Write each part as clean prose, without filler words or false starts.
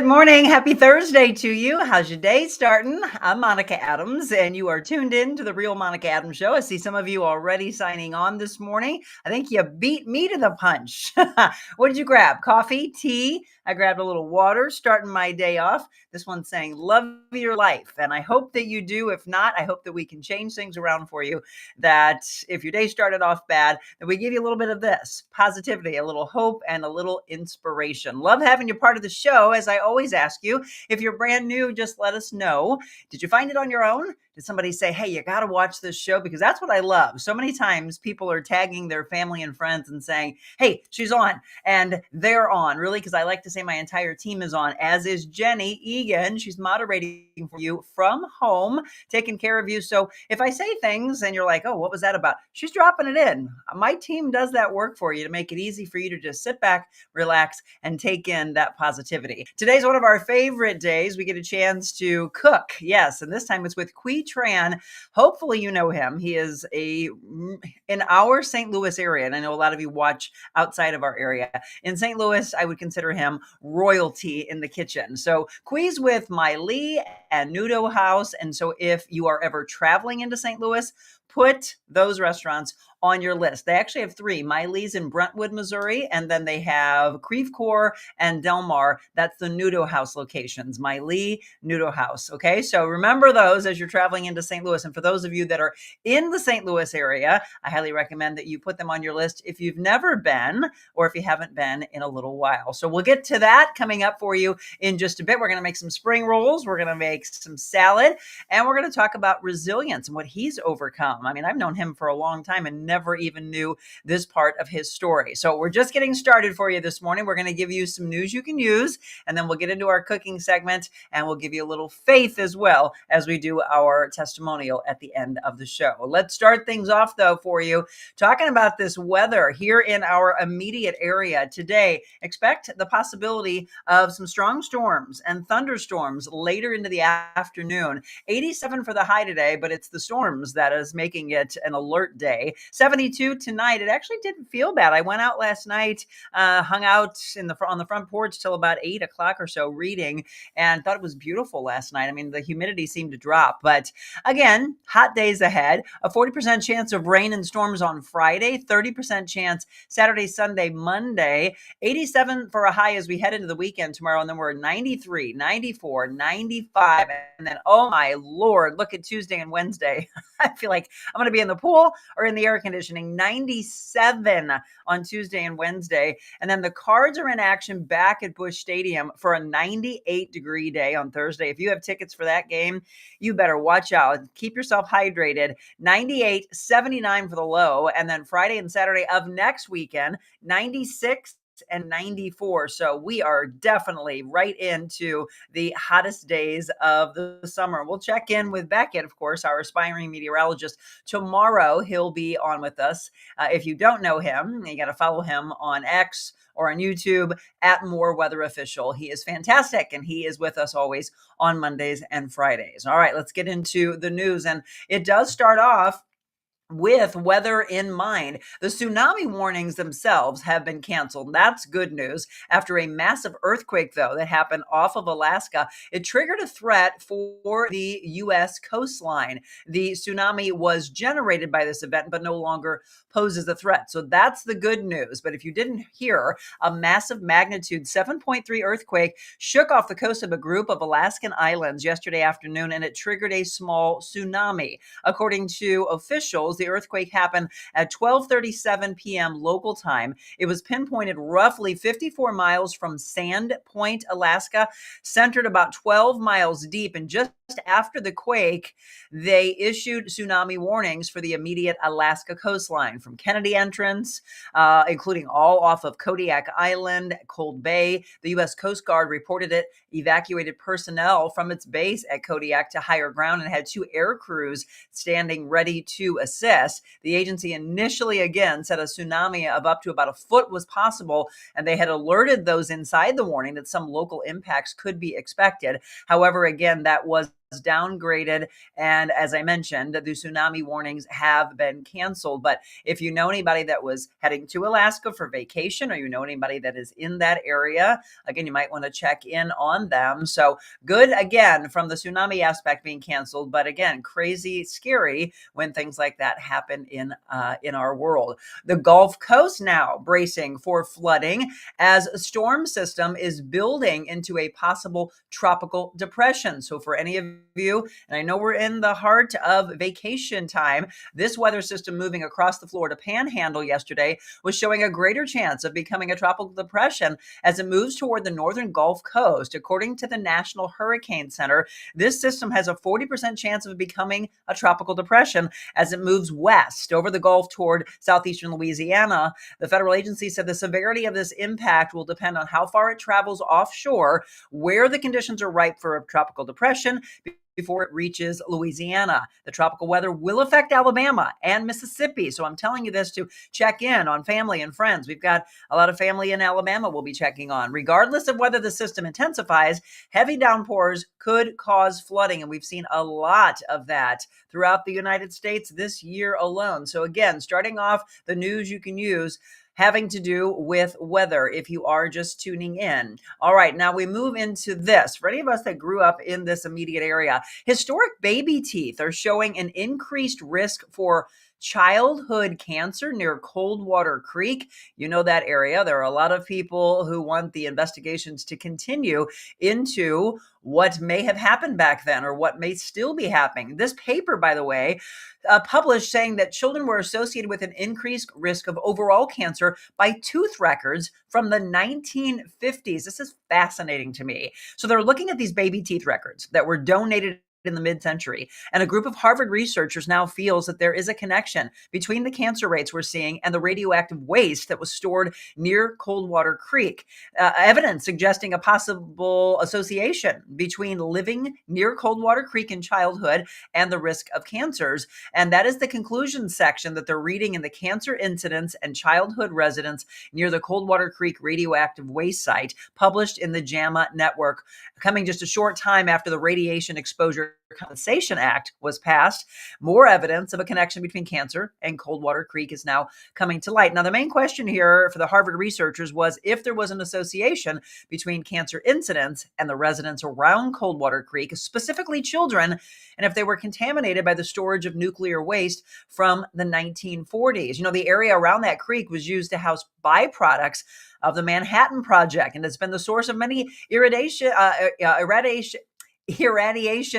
Good morning. Happy Thursday to you. How's your day starting? I'm Monica Adams, and you are tuned in to the Real Monica Adams Show. I see some of you already signing on this morning. I think you beat me to the punch. What did you grab? Coffee, tea? I grabbed a little water, starting my day off. This one's saying, love your life. And I hope that you do. If not, I hope that we can change things around for you. That if your day started off bad, that we give you a little bit of this positivity, a little hope, and a little inspiration. Love having you part of the show. As I always ask you, if you're brand new, just let us know. Did you find it on your own? Did somebody say, hey, you got to watch this show? Because that's what I love. So many times people are tagging their family and friends and saying, hey, she's on. And they're on, really, because I like to say my entire team is on, as is Jenny Egan. She's moderating for you from home, taking care of you. So if I say things and you're like, oh, what was that about? She's dropping it in. My team does that work for you to make it easy for you to just sit back, relax, and take in that positivity. Today's one of our favorite days. We get a chance to cook. Yes, and this time it's with Qui Tran. Hopefully you know him. He is in our St. Louis area, and I know a lot of you watch outside of our area. In St. Louis, I would consider him royalty in the kitchen. So Qui's with Mai Lee and Nudo House. And so if you are ever traveling into St. Louis, put those restaurants on your list. They actually have three. Mai Lee's in Brentwood, Missouri, and then they have Creve Coeur and Del Mar. That's the Nudo House locations. Mai Lee, Nudo House. Okay, so remember those as you're traveling into St. Louis. And for those of you that are in the St. Louis area, I highly recommend that you put them on your list if you've never been or if you haven't been in a little while. So we'll get to that coming up for you in just a bit. We're going to make some spring rolls. We're going to make some salad, and we're going to talk about resilience and what he's overcome. I mean, I've known him for a long time and never even knew this part of his story. So we're just getting started for you this morning. We're going to give you some news you can use, and then we'll get into our cooking segment, and we'll give you a little faith as well as we do our testimonial at the end of the show. Let's start things off, though, for you, talking about this weather here in our immediate area today. Expect the possibility of some strong storms and thunderstorms later into the afternoon. 87 for the high today, but it's the storms that is making it an alert day. 72 tonight. It actually didn't feel bad. I went out last night, hung out on the front porch till about 8 o'clock or so reading, and thought it was beautiful last night. I mean, the humidity seemed to drop, but again, hot days ahead. A 40% chance of rain and storms on Friday, 30% chance Saturday, Sunday, Monday, 87 for a high as we head into the weekend tomorrow, and then we're 93, 94, 95, and then, oh my Lord, look at Tuesday and Wednesday. I feel like I'm going to be in the pool or in the air conditioning. 97 on Tuesday and Wednesday. And then the Cards are in action back at Busch Stadium for a 98-degree day on Thursday. If you have tickets for that game, you better watch out. Keep yourself hydrated. 98, 79 for the low. And then Friday and Saturday of next weekend, 96 and 94. So we are definitely right into the hottest days of the summer. We'll check in with Beckett, of course, our aspiring meteorologist. Tomorrow, he'll be on with us. If you don't know him, you got to follow him on X or on YouTube at More Weather Official. He is fantastic, and he is with us always on Mondays and Fridays. All right, let's get into the news. And it does start off with weather in mind. The tsunami warnings themselves have been canceled. That's good news. After a massive earthquake, though, that happened off of Alaska, it triggered a threat for the U.S. coastline. The tsunami was generated by this event, but no longer poses a threat. So that's the good news. But if you didn't hear, a massive magnitude 7.3 earthquake shook off the coast of a group of Alaskan islands yesterday afternoon, and it triggered a small tsunami. According to officials, the earthquake happened at 12:37 p.m. local time. It was pinpointed roughly 54 miles from Sand Point, Alaska, centered about 12 miles deep. And just after the quake, they issued tsunami warnings for the immediate Alaska coastline from Kennedy Entrance, including all off of Kodiak Island, Cold Bay. The U.S. Coast Guard reported it evacuated personnel from its base at Kodiak to higher ground and had two air crews standing ready to assist. The agency initially, again, said a tsunami of up to about a foot was possible, and they had alerted those inside the warning that some local impacts could be expected. However, again, that was downgraded. And as I mentioned, the tsunami warnings have been canceled. But if you know anybody that was heading to Alaska for vacation, or you know anybody that is in that area, again, you might want to check in on them. So good, again, from the tsunami aspect being canceled, but again, crazy, scary when things like that happen in our world. The Gulf Coast now bracing for flooding as a storm system is building into a possible tropical depression. So for any of you, and I know we're in the heart of vacation time, this weather system moving across the Florida Panhandle yesterday was showing a greater chance of becoming a tropical depression as it moves toward the northern Gulf Coast. According to the National Hurricane Center, this system has a 40% chance of becoming a tropical depression as it moves west over the Gulf toward southeastern Louisiana. The federal agency said the severity of this impact will depend on how far it travels offshore, where the conditions are ripe for a tropical depression before it reaches Louisiana. The tropical weather will affect Alabama and Mississippi. So I'm telling you this to check in on family and friends. We've got a lot of family in Alabama we'll be checking on. Regardless of whether the system intensifies, heavy downpours could cause flooding. And we've seen a lot of that throughout the United States this year alone. So again, starting off the news you can use having to do with weather if you are just tuning in. All right, now we move into this. For any of us that grew up in this immediate area, historic baby teeth are showing an increased risk for childhood cancer near Coldwater Creek. You know that area. There are a lot of people who want the investigations to continue into what may have happened back then or what may still be happening. This paper, by the way, published saying that children were associated with an increased risk of overall cancer by tooth records from the 1950s. This is fascinating to me. So they're looking at these baby teeth records that were donated in the mid-century. And a group of Harvard researchers now feels that there is a connection between the cancer rates we're seeing and the radioactive waste that was stored near Coldwater Creek. Evidence suggesting a possible association between living near Coldwater Creek in childhood and the risk of cancers. And that is the conclusion section that they're reading in the Cancer Incidence and Childhood Residence near the Coldwater Creek radioactive waste site, published in the JAMA Network, coming just a short time after the Radiation Exposure Compensation Act was passed. More evidence of a connection between cancer and Coldwater Creek is now coming to light. Now, the main question here for the Harvard researchers was if there was an association between cancer incidence and the residents around Coldwater Creek, specifically children, and if they were contaminated by the storage of nuclear waste from the 1940s. You know, the area around that creek was used to house byproducts of the Manhattan Project, and it's been the source of many irradiation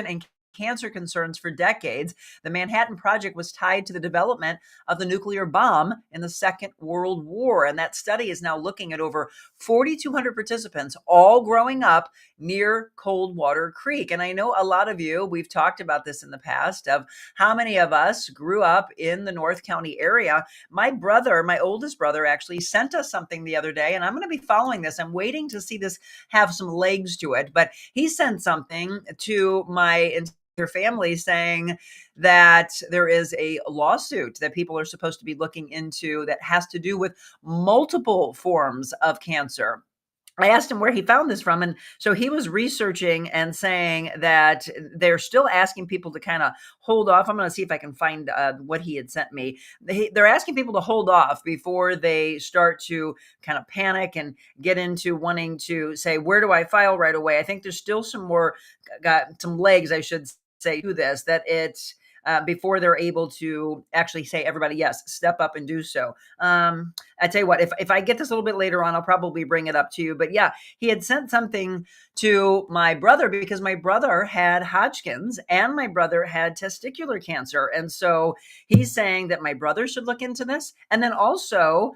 and cancer concerns for decades. The Manhattan Project was tied to the development of the nuclear bomb in the Second World War. And that study is now looking at over 4,200 participants, all growing up near Coldwater Creek. And I know a lot of you, we've talked about this in the past, of how many of us grew up in the North County area. My brother, my oldest brother, actually sent us something the other day, and I'm going to be following this. I'm waiting to see this have some legs to it, but he sent something to my entire family saying that there is a lawsuit that people are supposed to be looking into that has to do with multiple forms of cancer. I asked him where he found this from. And so he was researching and saying that they're still asking people to kind of hold off. I'm going to see if I can find what he had sent me. They're asking people to hold off before they start to kind of panic and get into wanting to say, where do I file right away? I think there's still some legs, I should say, to this, that it's before they're able to actually say, everybody, yes, step up and do so. I tell you what, if I get this a little bit later on, I'll probably bring it up to you. But yeah, he had sent something to my brother because my brother had Hodgkin's and my brother had testicular cancer. And so he's saying that my brother should look into this. And then also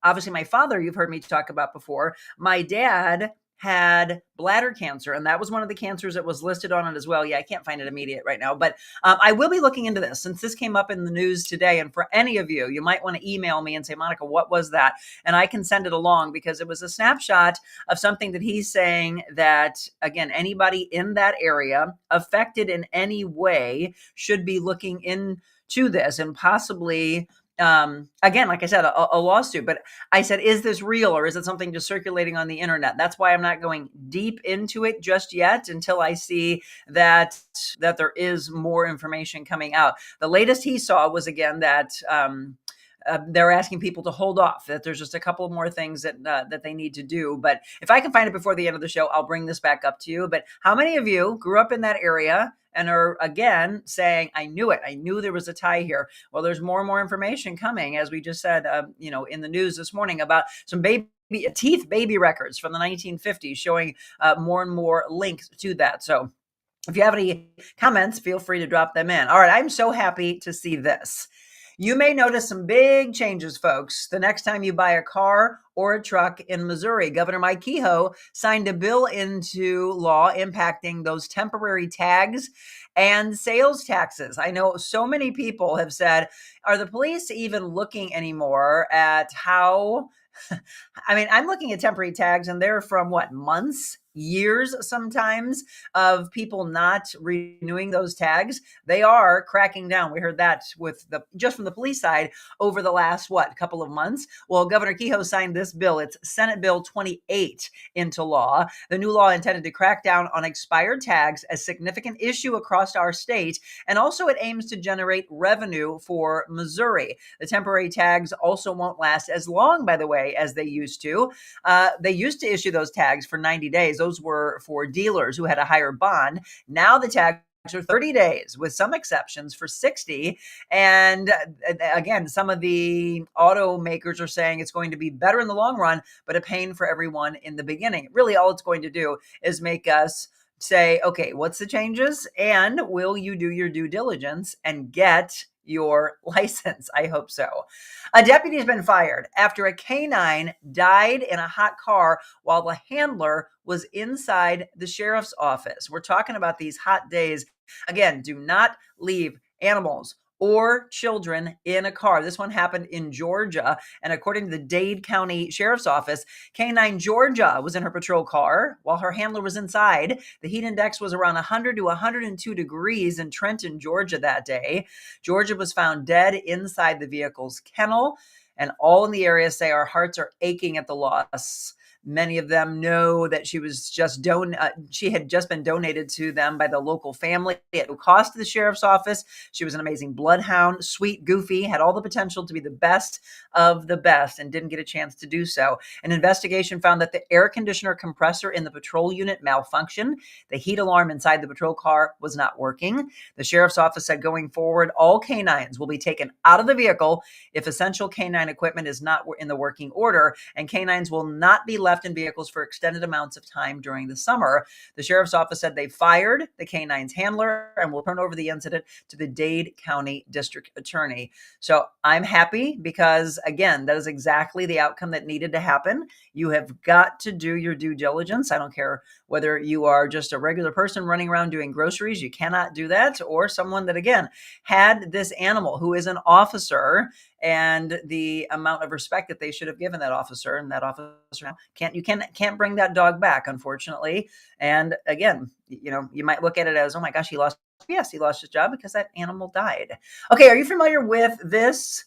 obviously my father, you've heard me talk about before, my dad had bladder cancer, and that was one of the cancers that was listed on it as well. Yeah, I can't find it immediate right now, but I will be looking into this since this came up in the news today. And for any of you, you might want to email me and say, Monica, what was that? And I can send it along because it was a snapshot of something that he's saying that, again, anybody in that area affected in any way should be looking into this and possibly again, like I said, a lawsuit. But I said, is this real or is it something just circulating on the internet? That's why I'm not going deep into it just yet until I see that there is more information coming out. The latest he saw was again that they're asking people to hold off. That there's just a couple more things that they need to do. But if I can find it before the end of the show, I'll bring this back up to you. But how many of you grew up in that area and are again saying, "I knew it. I knew there was a tie here"? Well, there's more and more information coming, as we just said, in the news this morning about some baby records from the 1950s showing more and more links to that. So if you have any comments, feel free to drop them in. All right, I'm so happy to see this. You may notice some big changes, folks, the next time you buy a car or a truck in Missouri. Governor Mike Lee signed a bill into law impacting those temporary tags and sales taxes. I know so many people have said, are the police even looking anymore at how I mean, I'm looking at temporary tags and they're from what, months, years sometimes of people not renewing those tags. They are cracking down. We heard that with just from the police side over the last, couple of months. Well, Governor Kehoe signed this bill. It's Senate Bill 28 into law. The new law intended to crack down on expired tags, a significant issue across our state. And also it aims to generate revenue for Missouri. The temporary tags also won't last as long, by the way, as they used to. They used to issue those tags for 90 days. Those were for dealers who had a higher bond. Now the tags are 30 days with some exceptions for 60. And again, some of the automakers are saying it's going to be better in the long run, but a pain for everyone in the beginning. Really, all it's going to do is make us say, okay, what's the changes? And will you do your due diligence and get your license? I hope so. A deputy has been fired after a canine died in a hot car while the handler was inside the sheriff's office. We're talking about these hot days. Again, do not leave animals or children in a car. This one happened in Georgia. And according to the Dade County Sheriff's Office, Canine Georgia was in her patrol car while her handler was inside. The heat index was around 100 to 102 degrees in Trenton, Georgia that day. Georgia was found dead inside the vehicle's kennel. And all in the area say our hearts are aching at the loss. Many of them know that she was she had just been donated to them by the local family at no cost to the sheriff's office. She was an amazing bloodhound, sweet, goofy, had all the potential to be the best of the best and didn't get a chance to do so. An investigation found that the air conditioner compressor in the patrol unit malfunctioned. The heat alarm inside the patrol car was not working. The sheriff's office said going forward, all canines will be taken out of the vehicle if essential canine equipment is not in the working order, and canines will not be left in vehicles for extended amounts of time during the summer. The sheriff's office said they fired the canine's handler and will turn over the incident to the Dade County District Attorney. So I'm happy because, again, that is exactly the outcome that needed to happen. You have got to do your due diligence. I don't care whether you are just a regular person running around doing groceries. You cannot do that. Or someone that, again, had this animal who is an officer and the amount of respect that they should have given that officer, and that officer now can't bring that dog back, unfortunately. And again, you might look at it as, oh my gosh, he lost his job because that animal died. Okay, are you familiar with this?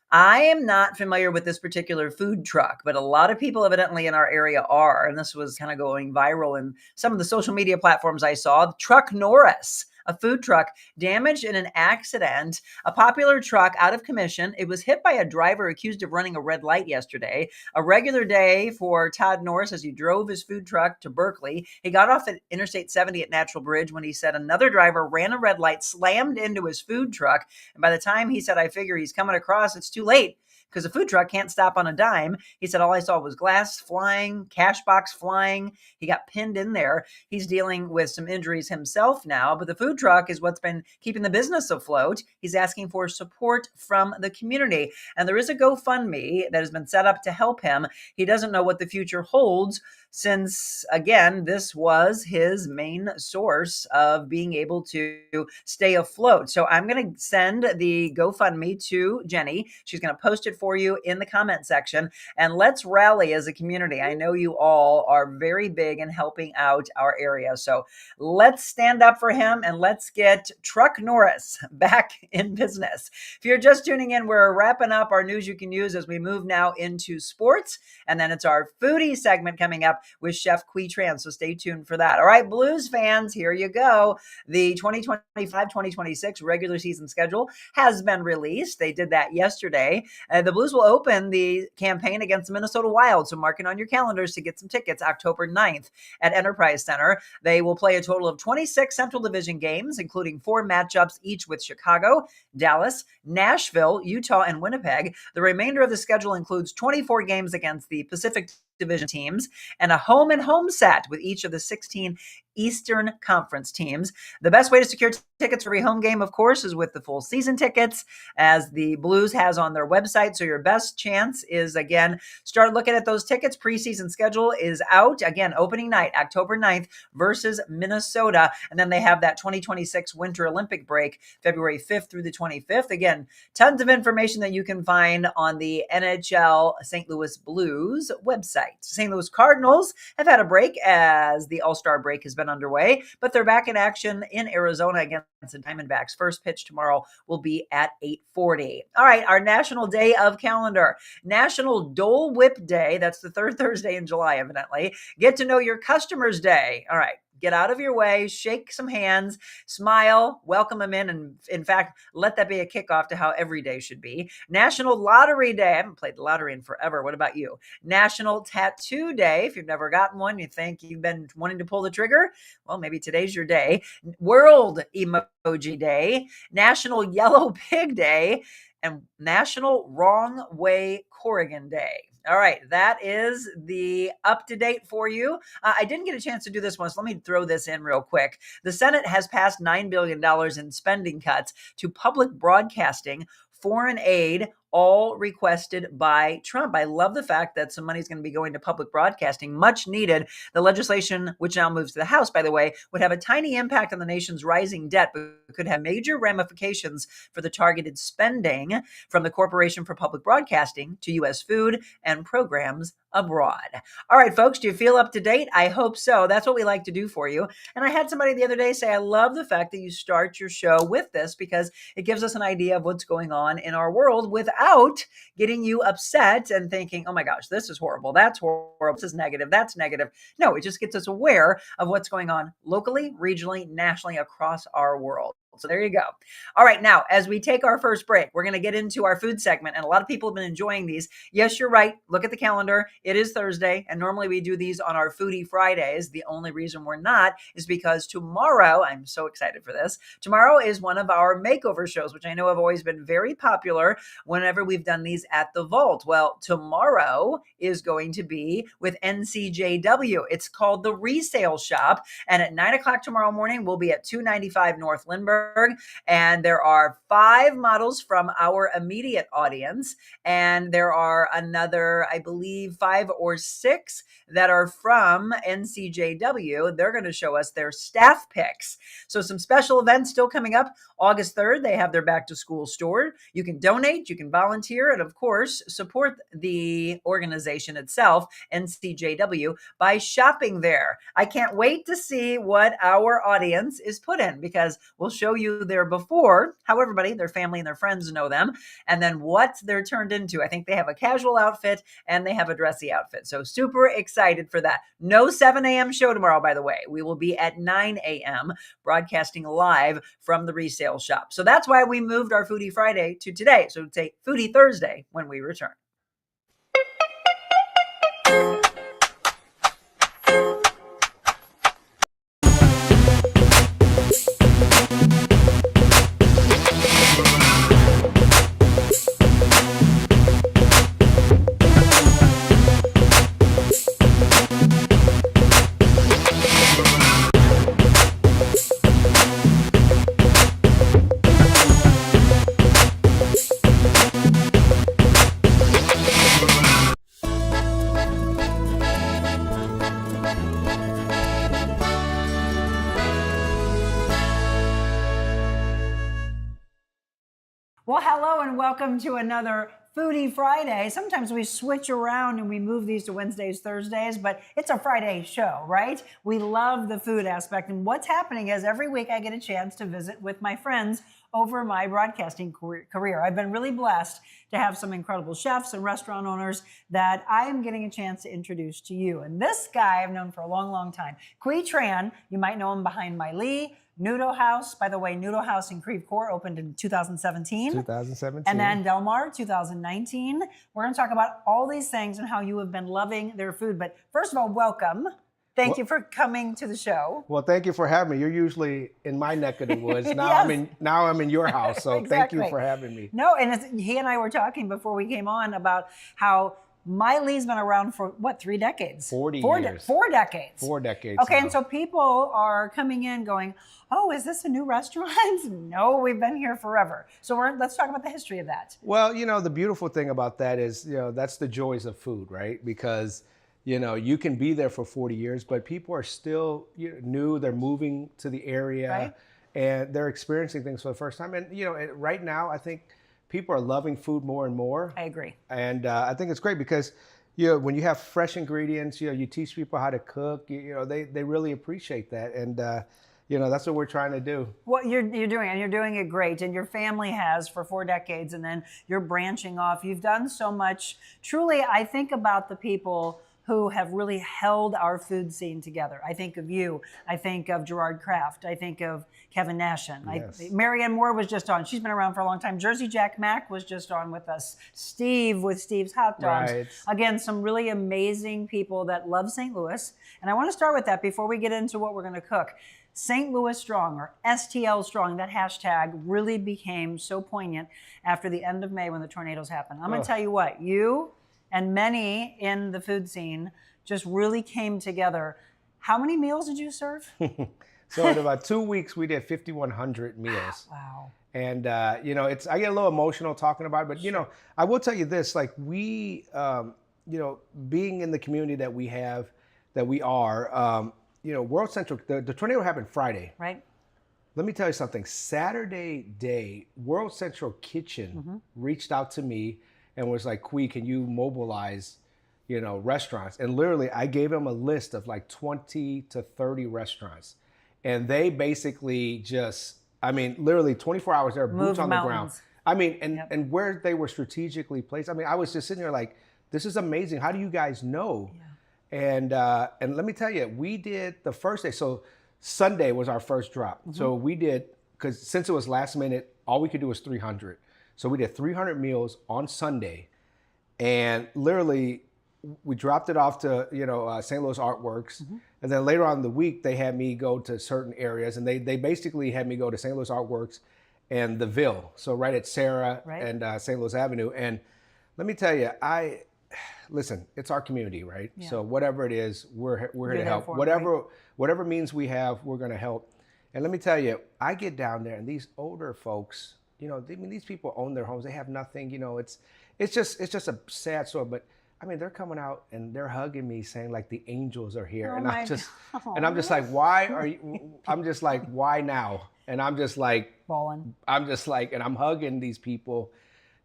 I am not familiar with this particular food truck, but a lot of people evidently in our area are, and this was kind of going viral in some of the social media platforms I saw. Truck Norris, a food truck damaged in an accident, a popular truck out of commission. It was hit by a driver accused of running a red light yesterday. A regular day for Todd Norris as he drove his food truck to Berkeley. He got off at Interstate 70 at Natural Bridge when he said another driver ran a red light, slammed into his food truck. And by the time he said, I figure he's coming across, it's too late, because the food truck can't stop on a dime. He said, all I saw was glass flying, cash box flying. He got pinned in there. He's dealing with some injuries himself now, but the food truck is what's been keeping the business afloat. He's asking for support from the community. And there is a GoFundMe that has been set up to help him. He doesn't know what the future holds. since, again, this was his main source of being able to stay afloat. So I'm going to send the GoFundMe to Jenny. She's going to post it for you in the comment section. And let's rally as a community. I know you all are very big in helping out our area. So let's stand up for him and let's get Truck Norris back in business. If you're just tuning in, we're wrapping up our news you can use as we move now into sports. And then it's our foodie segment coming up with Chef Qui Tran. So stay tuned for that. All right, Blues fans, here you go. The 2025-2026 regular season schedule has been released. They did that yesterday. The Blues will open the campaign against the Minnesota Wild. So mark it on your calendars to get some tickets October 9th at Enterprise Center. They will play a total of 26 Central Division games, including 4 matchups each with Chicago, Dallas, Nashville, Utah, and Winnipeg. The remainder of the schedule includes 24 games against the Pacific Division teams and a home and home set with each of the 16 Eastern Conference teams. The best way to secure tickets for every home game, of course, is with the full season tickets, as the Blues has on their website. So your best chance is, again, start looking at those tickets. Preseason schedule is out. Again, opening night, October 9th versus Minnesota. And then they have that 2026 Winter Olympic break, February 5th through the 25th. Again, tons of information that you can find on the NHL St. Louis Blues website. St. Louis Cardinals have had a break as the All-Star break has been underway, but they're back in action in Arizona against the Diamondbacks. First pitch tomorrow will be at 8:40. All right, our National Day of Calendar. National Dole Whip Day. That's the third Thursday in July, evidently. Get to know your customers day. All right. Get out of your way, shake some hands, smile, welcome them in, and in fact, let that be a kickoff to how every day should be. National Lottery Day. I haven't played the lottery in forever. What about you? National Tattoo Day. If you've never gotten one, you think you've been wanting to pull the trigger, well, maybe today's your day. World Emoji Day. National Yellow Pig Day. And National Wrong Way Corrigan Day. All right, that is the up-to-date for you. I didn't get a chance to do this one, so let me throw this in real quick. The Senate has passed $9 billion in spending cuts to public broadcasting, foreign aid, all requested by Trump. I love the fact that some money is going to be going to public broadcasting, much needed. The legislation, which now moves to the House, by the way, would have a tiny impact on the nation's rising debt, but could have major ramifications for the targeted spending from the Corporation for Public Broadcasting to U.S. food and programs abroad. All right, folks, do you feel up to date? I hope so. That's what we like to do for you. And I had somebody the other day say, I love the fact that you start your show with this because it gives us an idea of what's going on in our world without getting you upset and thinking, oh my gosh, this is horrible. That's horrible. This is negative. That's negative. No, it just gets us aware of what's going on locally, regionally, nationally across our world. So there you go. All right. Now, as we take our first break, we're going to get into our food segment. And a lot of people have been enjoying these. Yes, you're right. Look at the calendar. It is Thursday. And normally we do these on our Foodie Fridays. The only reason we're not is because tomorrow, I'm so excited for this. Tomorrow is one of our makeover shows, which I know have always been very popular whenever we've done these at the Vault. Well, tomorrow is going to be with NCJW. It's called the Resale Shop. And at 9 o'clock tomorrow morning, we'll be at 295 North Lindbergh. And there are 5 models from our immediate audience. And there are another, I believe, 5 or 6 that are from NCJW. They're going to show us their staff picks. So some special events still coming up. August 3rd, they have their back to school store. You can donate, you can volunteer, and of course, support the organization itself, NCJW, by shopping there. I can't wait to see what our audience is put in because we'll show you their before, how everybody, their family and their friends know them, and then what they're turned into. I think they have a casual outfit and they have a dressy outfit. So super excited for that. No 7 a.m. show tomorrow, by the way. We will be at 9 a.m. broadcasting live from the Resale Shop. So that's why we moved our Foodie Friday to today. So it's a Foodie Thursday when we return. and welcome to another Foodie Friday. Sometimes we switch around and we move these to Wednesdays, Thursdays, but it's a Friday show, right? We love the food aspect. And what's happening is every week I get a chance to visit with my friends over my broadcasting career. I've been really blessed to have some incredible chefs and restaurant owners that I am getting a chance to introduce to you. And this guy I've known for a long, long time. Qui Tran, you might know him behind Mai Lee. Nudo House, by the way, Nudo House in Creve Coeur opened in 2017. 2017. And then Del Mar, 2019. We're going to talk about all these things and how you have been loving their food. But first of all, welcome. Thank you for coming to the show. Well, thank you for having me. You're usually in my neck of the woods. Now Yes. I'm in your house. So Exactly. Thank you for having me. No, and he and I were talking before we came on about how Mai Lee's been around for, what, 3 decades? 40 years. 4 decades. 4 decades. Okay, now. and so people are coming in going, oh, is this a new restaurant? No, we've been here forever. So let's talk about the history of that. Well, the beautiful thing about that is, that's the joys of food, right? Because, you can be there for 40 years, but people are still new. They're moving to the area, right, and they're experiencing things for the first time. And, right now, I think people are loving food more and more. I agree. And I think it's great because, when you have fresh ingredients, you teach people how to cook, they really appreciate that. And, that's what we're trying to do. What you're doing, and you're doing it great, and your family has for 4 decades, and then you're branching off. You've done so much. Truly, I think about the people who have really held our food scene together. I think of you. I think of Gerard Kraft. I think of Kevin Nashin. Yes. Marianne Moore was just on. She's been around for a long time. Jersey Jack Mack was just on with us. Steve with Steve's Hot Dogs. Right. Again, some really amazing people that love St. Louis. And I want to start with that before we get into what we're going to cook. St. Louis Strong, or STL Strong, that hashtag really became so poignant after the end of May when the tornadoes happened. I'm going to tell you what, you and many in the food scene just really came together. How many meals did you serve? So in about 2 weeks, we did 5,100 meals. Wow. And, I get a little emotional talking about it, but, I will tell you this, like we, being in the community that we have, that we are, World Central, the tornado happened Friday. Right. Let me tell you something. Saturday day, World Central Kitchen reached out to me and was like, Qui, can you mobilize, restaurants? And literally, I gave them a list of like 20 to 30 restaurants. And they basically just, literally 24 hours, they're boots on the ground. And where they were strategically placed. I was just sitting there like, this is amazing. How do you guys know? Yeah. And let me tell you, we did the first day. So Sunday was our first drop. So we did, because since it was last minute, all we could do was 300. So we did 300 meals on Sunday, and literally we dropped it off to St. Louis Artworks, and then later on in the week they had me go to certain areas, and they basically had me go to St. Louis Artworks and the Ville, so right at Sarah and St. Louis Avenue. And let me tell you, listen, it's our community, right? Yeah. So whatever it is, we're here to help. Whatever means we have, we're going to help. And let me tell you, I get down there, and these older folks, these people own their homes. They have nothing. It's just a sad story. But they're coming out and they're hugging me, saying like the angels are here, and I'm just like, why are you? I'm just like, why now? And I'm just like, bawling. I'm just like, and I'm hugging these people,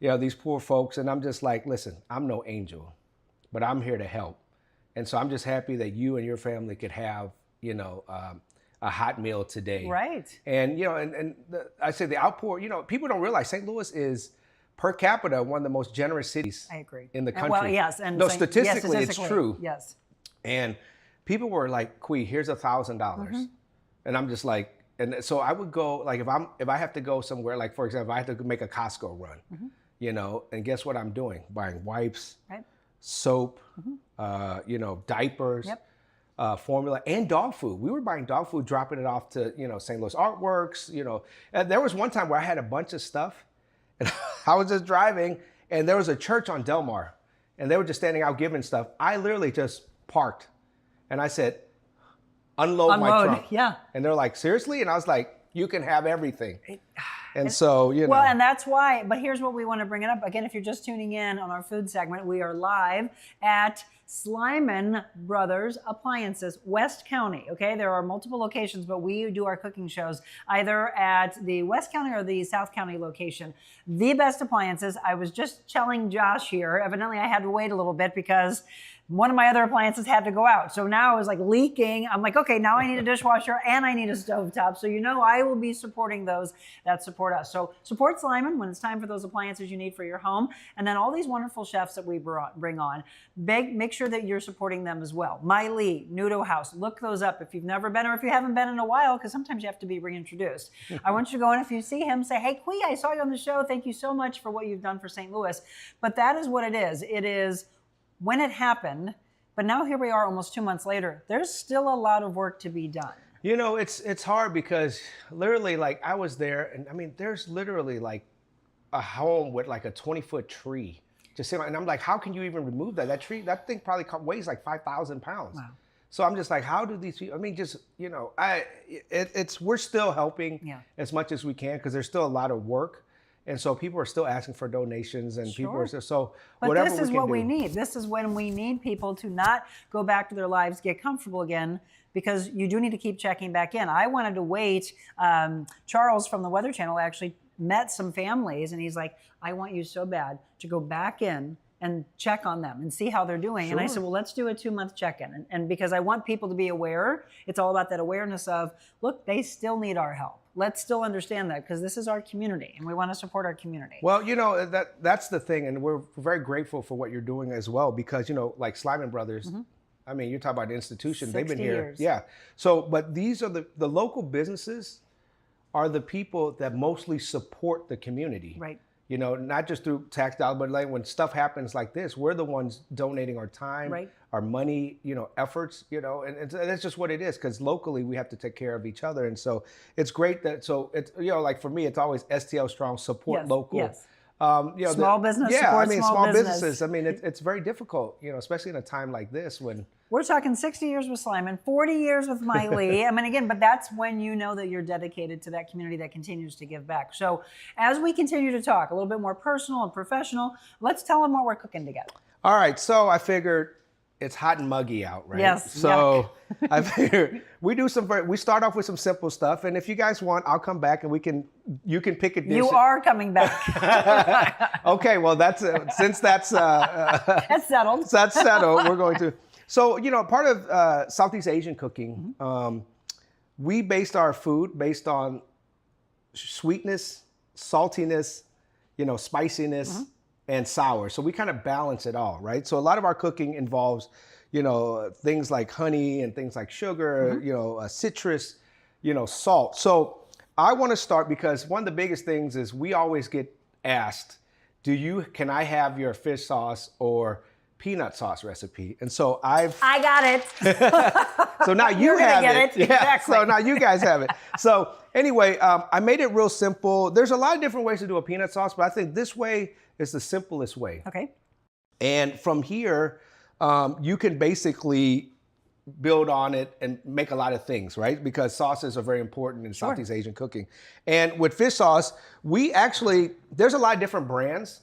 these poor folks, and I'm just like, listen, I'm no angel, but I'm here to help, and so I'm just happy that you and your family could have, a hot meal today. Right. And, I say the outpour, people don't realize St. Louis is per capita one of the most generous cities in the country. Well, yes. And no, statistically, it's true. Yes. And people were like, Qui, here's $1,000. And I'm just like, and so I would go, like if I have to go somewhere, like for example, I have to make a Costco run, and guess what I'm doing? Buying wipes, soap, diapers. Yep. Formula and dog food. We were buying dog food, dropping it off to, St. Louis Artworks, And there was one time where I had a bunch of stuff and I was just driving and there was a church on Del Mar and they were just standing out giving stuff. I literally just parked and I said, unload my truck. Yeah. And they're like, seriously? And I was like, you can have everything. And so, you know. Well, and that's why, but here's what we want to bring it up. Again, if you're just tuning in on our food segment, we are live at Slyman Brothers Appliances, West County. Okay, there are multiple locations, but we do our cooking shows either at the West County or the South County location. The best appliances. I was just telling Josh here, evidently I had to wait a little bit because one of my other appliances had to go out. So now it was like leaking. I'm like, okay, now I need a dishwasher and I need a stovetop. So I will be supporting those that support us. So support Slyman when it's time for those appliances you need for your home. And then all these wonderful chefs that we bring on, make sure that you're supporting them as well. Mai Lee, Nudo House, look those up if you've never been or if you haven't been in a while, because sometimes you have to be reintroduced. I want you to go in, if you see him, say, hey, Qui, I saw you on the show. Thank you so much for what you've done for St. Louis. But that is what it is. It is when it happened, but now here we are almost 2 months later. There's still a lot of work to be done. You know, it's hard because literally, like, I was there, and I mean, there's literally like a home with like a 20-foot tree. And I'm like, how can you even remove that? That thing probably weighs like 5,000 pounds. Wow. So I'm just like, how do these people, I mean, just, you know, we're still helping as much as we can because there's still a lot of work. And so people are still asking for donations and people are still, but whatever this is we can what do. we need. This is when we need people to not go back to their lives, get comfortable again, because you do need to keep checking back in. I wanted to wait. Charles from the Weather Channel actually met some families and he's like, I want you so bad to go back in and check on them and see how they're doing. Sure. And I said, well, let's do a 2-month check-in. And because I want people to be aware, it's all about that awareness of, look, they still need our help. Let's still understand that because this is our community and we want to support our community. Well, you know, that's the thing. And we're very grateful for what you're doing as well because, you know, like Slyman Brothers, I mean, you're talking about the institution. They've been here. Years. Yeah. So, but these are the local businesses are the people that mostly support the community. Right. You know, not just through tax dollars, but like when stuff happens like this, we're the ones donating our time, our money, you know, efforts, you know, and that's just what it is. Because locally we have to take care of each other. And so it's great that, so it's, you know, like for me, it's always STL strong, support local. Yes. You know, small business, yeah, support I mean, small businesses. I mean, it's very difficult, you know, especially in a time like this when. We're talking 60 years with Slyman, 40 years with Mai Lee. I mean, again, but that's when you know that you're dedicated to that community that continues to give back. So as we continue to talk a little bit more personal and professional, let's tell them what we're cooking together. All right. So I figured it's hot and muggy out, right? Yes. So I figured we start off with some simple stuff. And if you guys want, I'll come back and you can pick a dish. You are coming back. Okay. Well, since that's that's settled. That's settled. We're going to. So, you know, part of Southeast Asian cooking, we based our food based on sweetness, saltiness, you know, spiciness, and sour. So we kind of balance it all, right? So a lot of our cooking involves, you know, things like honey and things like sugar, you know, citrus, you know, salt. So I want to start because one of the biggest things is we always get asked, can I have your fish sauce or peanut sauce recipe? And so I got it. So now you have it. Yeah, exactly. So now you guys have it. So anyway, I made it real simple. There's a lot of different ways to do a peanut sauce, but I think this way is the simplest way. Okay. And from here, you can basically build on it and make a lot of things, right? Because sauces are very important in Southeast Asian cooking. And with fish sauce, there's a lot of different brands.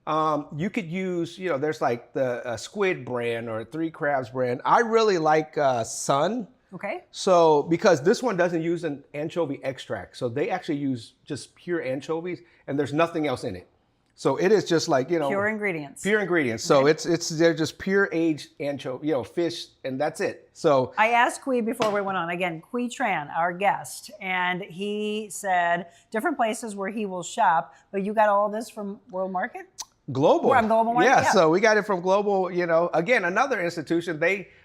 You could use, you know, there's like the squid brand or Three Crabs brand. I really like Sun. Okay. So, because this one doesn't use an anchovy extract. So they actually use just pure anchovies and there's nothing else in it. So it is just like, you know. Pure ingredients. Pure ingredients. So they're just pure aged anchovy, you know, fish, and that's it. So I asked Qui before we went on, again, Qui Tran, our guest, and he said different places where he will shop, but you got all this from World Market? Global. From Global Market? Yeah, so we got it from Global, you know, again, another institution.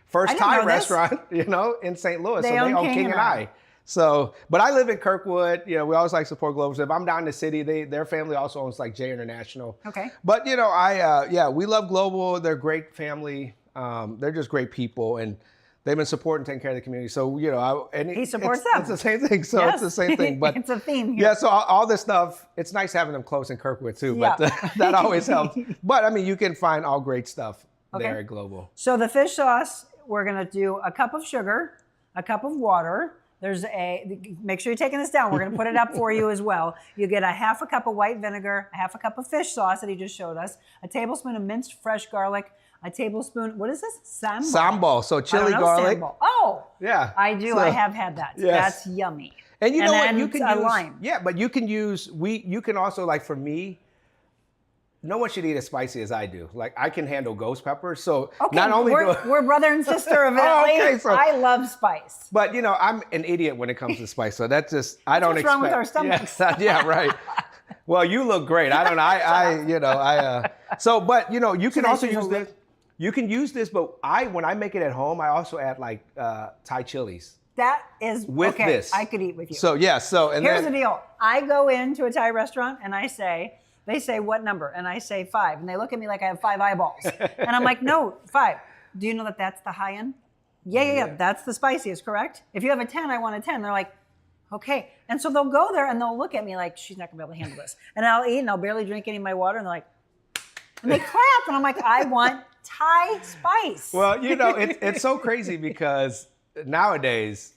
First Thai restaurant, you know, in St. Louis. They own King and I. So, but I live in Kirkwood. You know, we always like support Global. So if I'm down in the city, their family also owns like J International. Okay. But you know, we love Global. They're a great family. They're just great people, and they've been supporting, taking care of the community. So you know, he supports them. It's the same thing. So it's the same thing. But it's a theme here. Yeah. So all this stuff, it's nice having them close in Kirkwood too. Yeah. But that always helps. But I mean, you can find all great stuff there at Global. So the fish sauce, we're gonna do a cup of sugar, a cup of water, Make sure you're taking this down. We're going to put it up for you as well. You get a half a cup of white vinegar, a half a cup of fish sauce that he just showed us, a tablespoon of minced fresh garlic, a tablespoon, what is this? Sambal. Sambal, so chili garlic. Sambal. Oh, yeah. I do. I have had that. Yes. That's yummy. And you know what? You can use lime. Yeah, but you can use you can also, like, for me, no one should eat as spicy as I do. Like, I can handle ghost pepper. So not only we're brother and sister evidently. Okay, so, I love spice. But you know, I'm an idiot when it comes to spice. So that's just I don't expect. What's wrong with our stomachs? Yeah, right. Well, you look great. I don't know. So, but you know, you can also use this. You can use this, but when I make it at home, I also add like Thai chilies. That is with okay. this. I could eat with you. So yeah. So and here's the deal. I go into a Thai restaurant and they say, what number? And I say 5. And they look at me like I have 5 eyeballs. And I'm like, no, 5. Do you know that that's the high end? Yeah. That's the spiciest, correct? If you have a 10, I want a 10. They're like, okay. And so they'll go there and they'll look at me like, she's not going to be able to handle this. And I'll eat and I'll barely drink any of my water. And they're like, and they clap. And I'm like, I want Thai spice. Well, you know, it's so crazy because nowadays,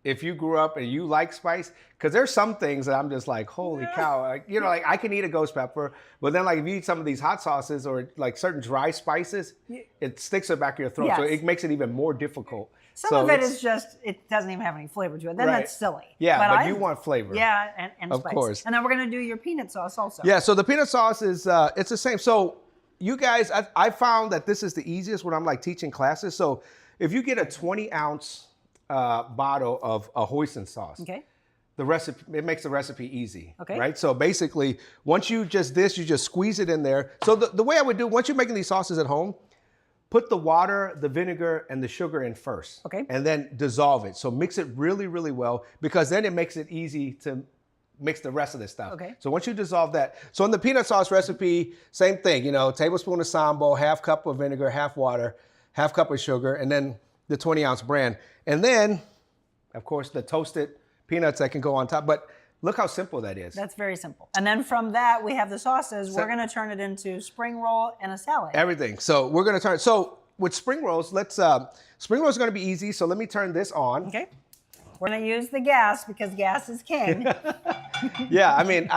if you grew up and you like spice, because there's some things that I'm just like, holy cow, like, you know, like I can eat a ghost pepper, but then like if you eat some of these hot sauces or like certain dry spices, it sticks to the back of your throat. Yes. So it makes it even more difficult. Some of it is just, it doesn't even have any flavor to it. Then that's silly. Yeah, but you want flavor. Yeah, and of spice. Course. And then we're going to do your peanut sauce also. Yeah, so the peanut sauce is, it's the same. So you guys, I found that this is the easiest when I'm like teaching classes. So if you get a 20-ounce bottle of a hoisin sauce. Okay. The recipe, it makes the recipe easy. Okay. Right? So basically, once you just squeeze it in there. So the way I would do, once you're making these sauces at home, put the water, the vinegar, and the sugar in first. Okay. And then dissolve it. So mix it really, really well, because then it makes it easy to mix the rest of this stuff. Okay. So once you dissolve that, so in the peanut sauce recipe, same thing, you know, tablespoon of sambal, half cup of vinegar, half water, half cup of sugar, and then the 20-ounce bran. And then, of course, the toasted peanuts that can go on top. But look how simple that is. That's very simple. And then from that, we have the sauces. We're going to turn it into spring roll and a salad. Everything. So we're going to turn it. So with spring rolls, spring rolls are going to be easy. So let me turn this on. Okay. We're going to use the gas because gas is king. Yeah, I mean,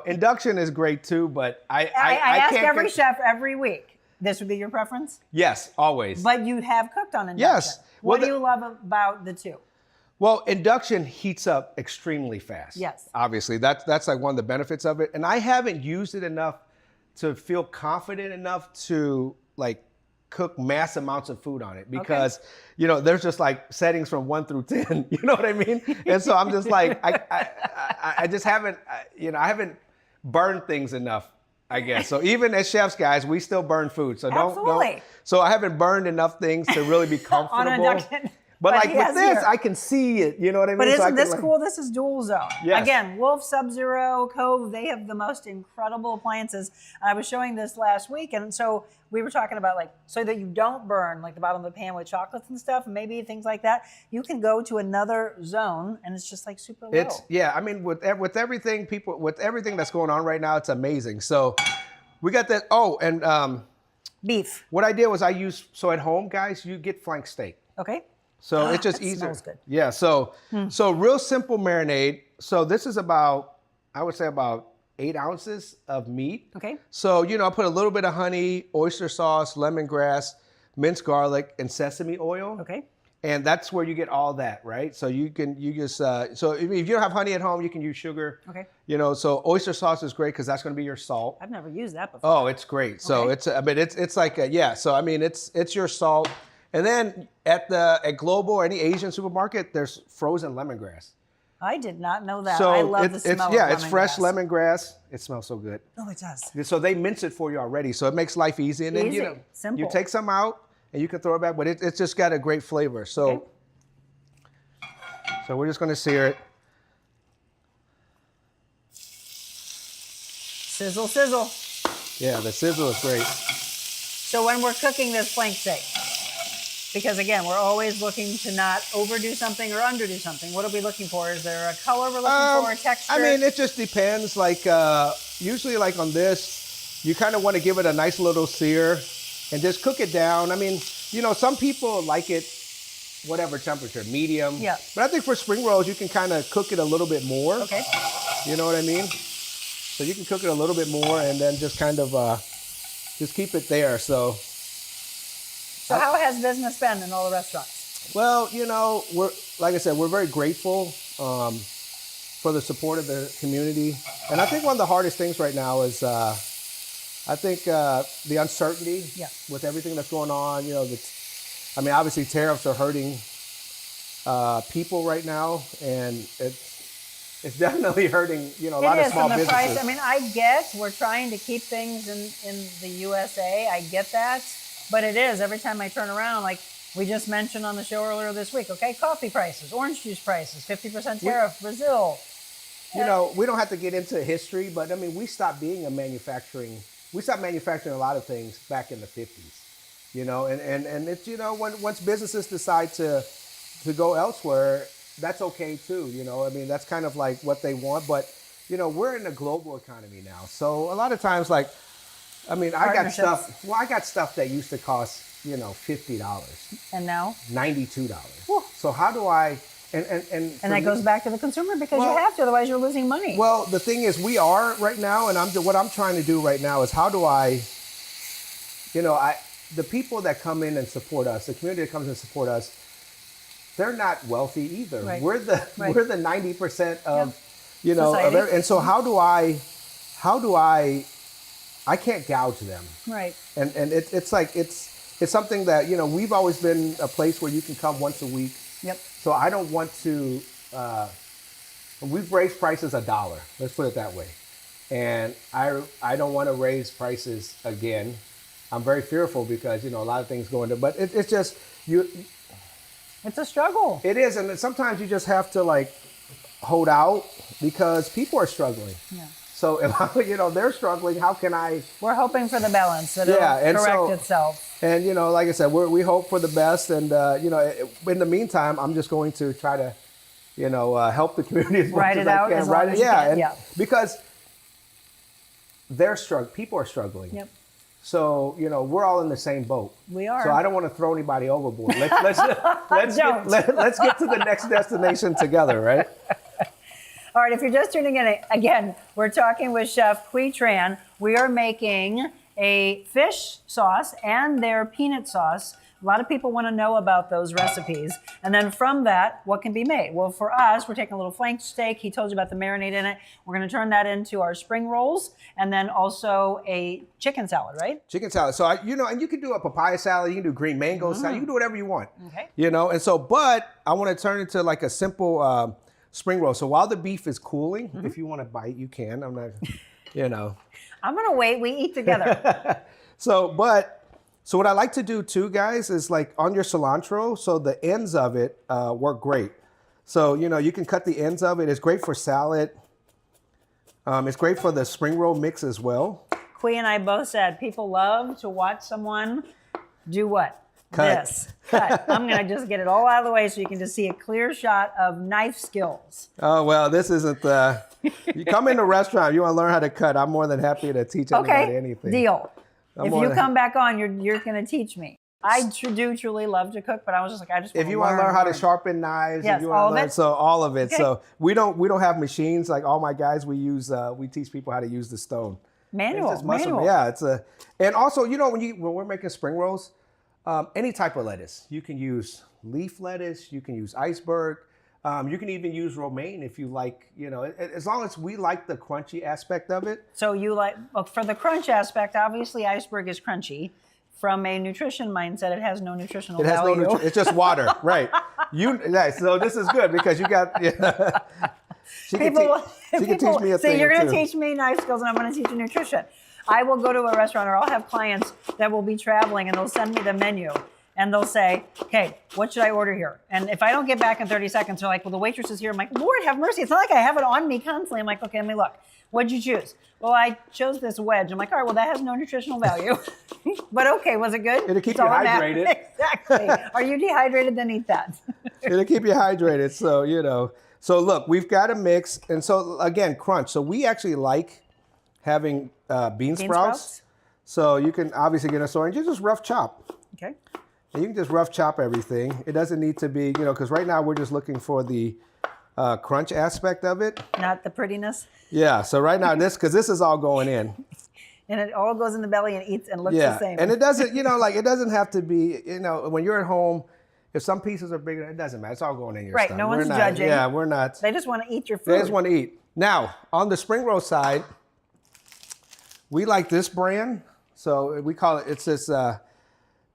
induction is great too, but I ask can't every chef every week. This would be your preference? Yes, always. But you have cooked on induction. Yes. What do you love about the two? Well, induction heats up extremely fast. Yes. Obviously, that's like one of the benefits of it. And I haven't used it enough to feel confident enough to like cook mass amounts of food on it, because you know, there's just like settings from 1 through 10. You know what I mean? And so I'm just like, I just haven't, I haven't burned things enough, I guess. So even as chefs, guys, we still burn food. So don't. So I haven't burned enough things to really be comfortable. On induction. But like with this, I can see it. You know what I mean? But isn't this cool? This is dual zone. Yes. Again, Wolf, Sub-Zero, Cove, they have the most incredible appliances. I was showing this last week, and so we were talking about like, so that you don't burn like the bottom of the pan with chocolates and stuff, and maybe things like that. You can go to another zone, and it's just like super low. I mean, with everything, with everything that's going on right now, it's amazing. So we got that. Oh, and beef. What I did was so at home, guys, you get flank steak. Okay. So it's just that easier. Smells good. Yeah. So real simple marinade. So this is about, I would say about 8 ounces of meat. Okay. So, I put a little bit of honey, oyster sauce, lemongrass, minced garlic, and sesame oil. Okay. And that's where you get all that, right? So you just, so if you don't have honey at home, you can use sugar. Okay. So oyster sauce is great because that's going to be your salt. I've never used that before. Oh, it's great. So it's like, so I mean, it's your salt. And then at Global or any Asian supermarket, there's frozen lemongrass. I did not know that. So I love the smell of lemongrass. It's fresh lemongrass. It smells so good. Oh, it does. So they mince it for you already, so it makes life easy. And then Simple. You take some out and you can throw it back, but it's just got a great flavor. So, so we're just gonna sear it. Sizzle, sizzle. Yeah, the sizzle is great. So when we're cooking this flank steak, because again, we're always looking to not overdo something or underdo something. What are we looking for? Is there a color we're looking for, a texture? I mean, it just depends. Like usually like on this, you kind of want to give it a nice little sear and just cook it down. I mean, some people like it whatever temperature, medium. Yeah. But I think for spring rolls, you can kind of cook it a little bit more. Okay. You know what I mean? So you can cook it a little bit more and then just kind of just keep it there. So how has business been in all the restaurants? Well, you know, like I said, we're very grateful for the support of the community. And I think one of the hardest things right now is I think the uncertainty with everything that's going on. You know, I mean, obviously tariffs are hurting people right now, and it's definitely hurting, you know, a lot of small businesses. Price, I mean, I get we're trying to keep things in the USA. I get that, but it is every time I turn around, like we just mentioned on the show earlier this week. Okay, coffee prices, orange juice prices, 50% tariff, Brazil. You know, we don't have to get into history, but I mean, we stopped manufacturing a lot of things back in the 50s, you know, and it's, you know, once businesses decide to go elsewhere, that's okay too, you know. I mean, that's kind of like what they want, but, you know, we're in a global economy now. So a lot of times, like, I mean, I got stuff that used to cost, you know, $50. And now? $92. Whew. So how do I... And that goes back to the consumer because you have to, otherwise you're losing money. Well, the thing is, we are right now, and what I'm trying to do right now is how do I, you know, the people that come in and support us, the community that comes and support us, they're not wealthy either. Right. We're the 90% of, you know, and so how do I can't gouge them. Right. And it's like it's something that, you know, we've always been a place where you can come once a week. Yep. So I don't want to, we've raised prices $1, let's put it that way. And I don't want to raise prices again. I'm very fearful because, you know, a lot of things go into, but it's just, it's a struggle. It is, and sometimes you just have to like hold out because people are struggling. Yeah. So if, you know, they're struggling, how can I? We're hoping for the balance that it'll correct itself. And, you know, like I said, we hope for the best. And, you know, in the meantime, I'm just going to try to, you know, help the community as much as I can. Right? Yeah. Because people are struggling. Yep. So, you know, we're all in the same boat. We are. So I don't want to throw anybody overboard. Let's get to the next destination together, right? All right, if you're just tuning in, again, we're talking with Chef Qui Tran. We are making a fish sauce and their peanut sauce. A lot of people want to know about those recipes. And then from that, what can be made? Well, for us, we're taking a little flank steak. He told you about the marinade in it. We're going to turn that into our spring rolls and then also a chicken salad, right? Chicken salad. So, you know, and you can do a papaya salad. You can do green mango salad. You can do whatever you want. Okay. You know, and so, but I want to turn it to like a simple spring roll. So while the beef is cooling, if you want to bite, you can. I'm not, you know. I'm going to wait. We eat together. So what I like to do too, guys, is like on your cilantro, so the ends of it work great. So, you know, you can cut the ends of it. It's great for salad. It's great for the spring roll mix as well. Qui and I both said people love to watch someone do what? Cut. Cut. I'm going to just get it all out of the way so you can just see a clear shot of knife skills. Oh, well, this isn't you come in a restaurant, you want to learn how to cut. I'm more than happy to teach anybody anything. Deal. If you come back on, you're going to teach me. I do truly love to cook, but I was just like, I just want to learn. If you want to learn how to sharpen knives, yes, if you want all to learn, of it. so all of it. Okay. So we don't have machines like all my guys. We teach people how to use the stone. Manual. Yeah, and also, you know, when we're making spring rolls, any type of lettuce. You can use leaf lettuce. You can use iceberg. You can even use romaine if you like, you know, as long as we like the crunchy aspect of it. So you like, well, for the crunch aspect, obviously iceberg is crunchy. From a nutrition mindset, it has no nutritional value. It's just water, right? So this is good because you got, she can teach me a thing. So you're going to teach me knife skills and I'm going to teach you nutrition. I will go to a restaurant or I'll have clients that will be traveling and they'll send me the menu. And they'll say, okay, what should I order here? And if I don't get back in 30 seconds, they're like, well, the waitress is here. I'm like, Lord, have mercy. It's not like I have it on me constantly. I'm like, okay, let me look. What'd you choose? Well, I chose this wedge. I'm like, all right, well, that has no nutritional value. But okay, was it good? It'll keep you hydrated. Exactly. Are you dehydrated? Then eat that. It'll keep you hydrated. So, you know. So look, we've got a mix. And so, again, crunch. So we actually like having bean sprouts. So you can obviously get a store and just rough chop. Okay. And you can just rough chop everything. It doesn't need to be, because right now we're just looking for the crunch aspect of it. Not the prettiness. Yeah, so right now because this is all going in. And it all goes in the belly and eats and looks the same. And it doesn't, it doesn't have to be, when you're at home, if some pieces are bigger, it doesn't matter. It's all going in your stomach. Right, no one's judging. Yeah, we're not. They just want to eat your food. They just want to eat. Now, on the spring roll side, we like this brand. So we call it, it says Ba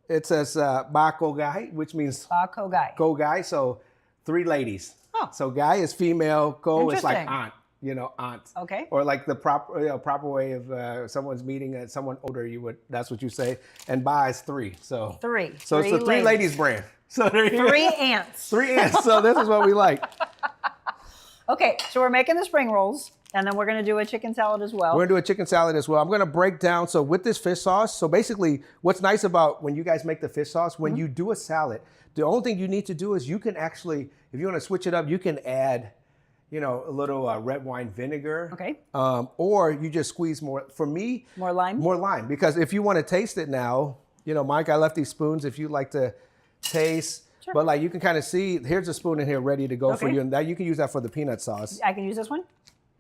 Cô Gái, which means Ba Cô Gái. Cô Gái, so 3 ladies. Oh. So guy is female, Cô is like Interesting. aunt, aunt. Okay. Or like the proper way of someone's meeting someone older, that's what you say. And Ba is 3. So 3. So it's the 3 ladies brand. So there you 3 go. ants. 3 ants. So this is what we like. Okay, so we're making the spring rolls, and then we're going to do a chicken salad as well. We're gonna do a chicken salad as well. I'm gonna break down, so with this fish sauce, so basically what's nice about when you guys make the fish sauce, when you do a salad, the only thing you need to do is you can actually, if you wanna switch it up, you can add, a little red wine vinegar. Okay. Or you just squeeze more, for me. More lime? More lime, because if you wanna taste it now, Mike, I left these spoons if you like to taste. Sure. But like you can kind of see, here's a spoon in here ready to go for Okay. you, and that you can use that for the peanut sauce. I can use this one?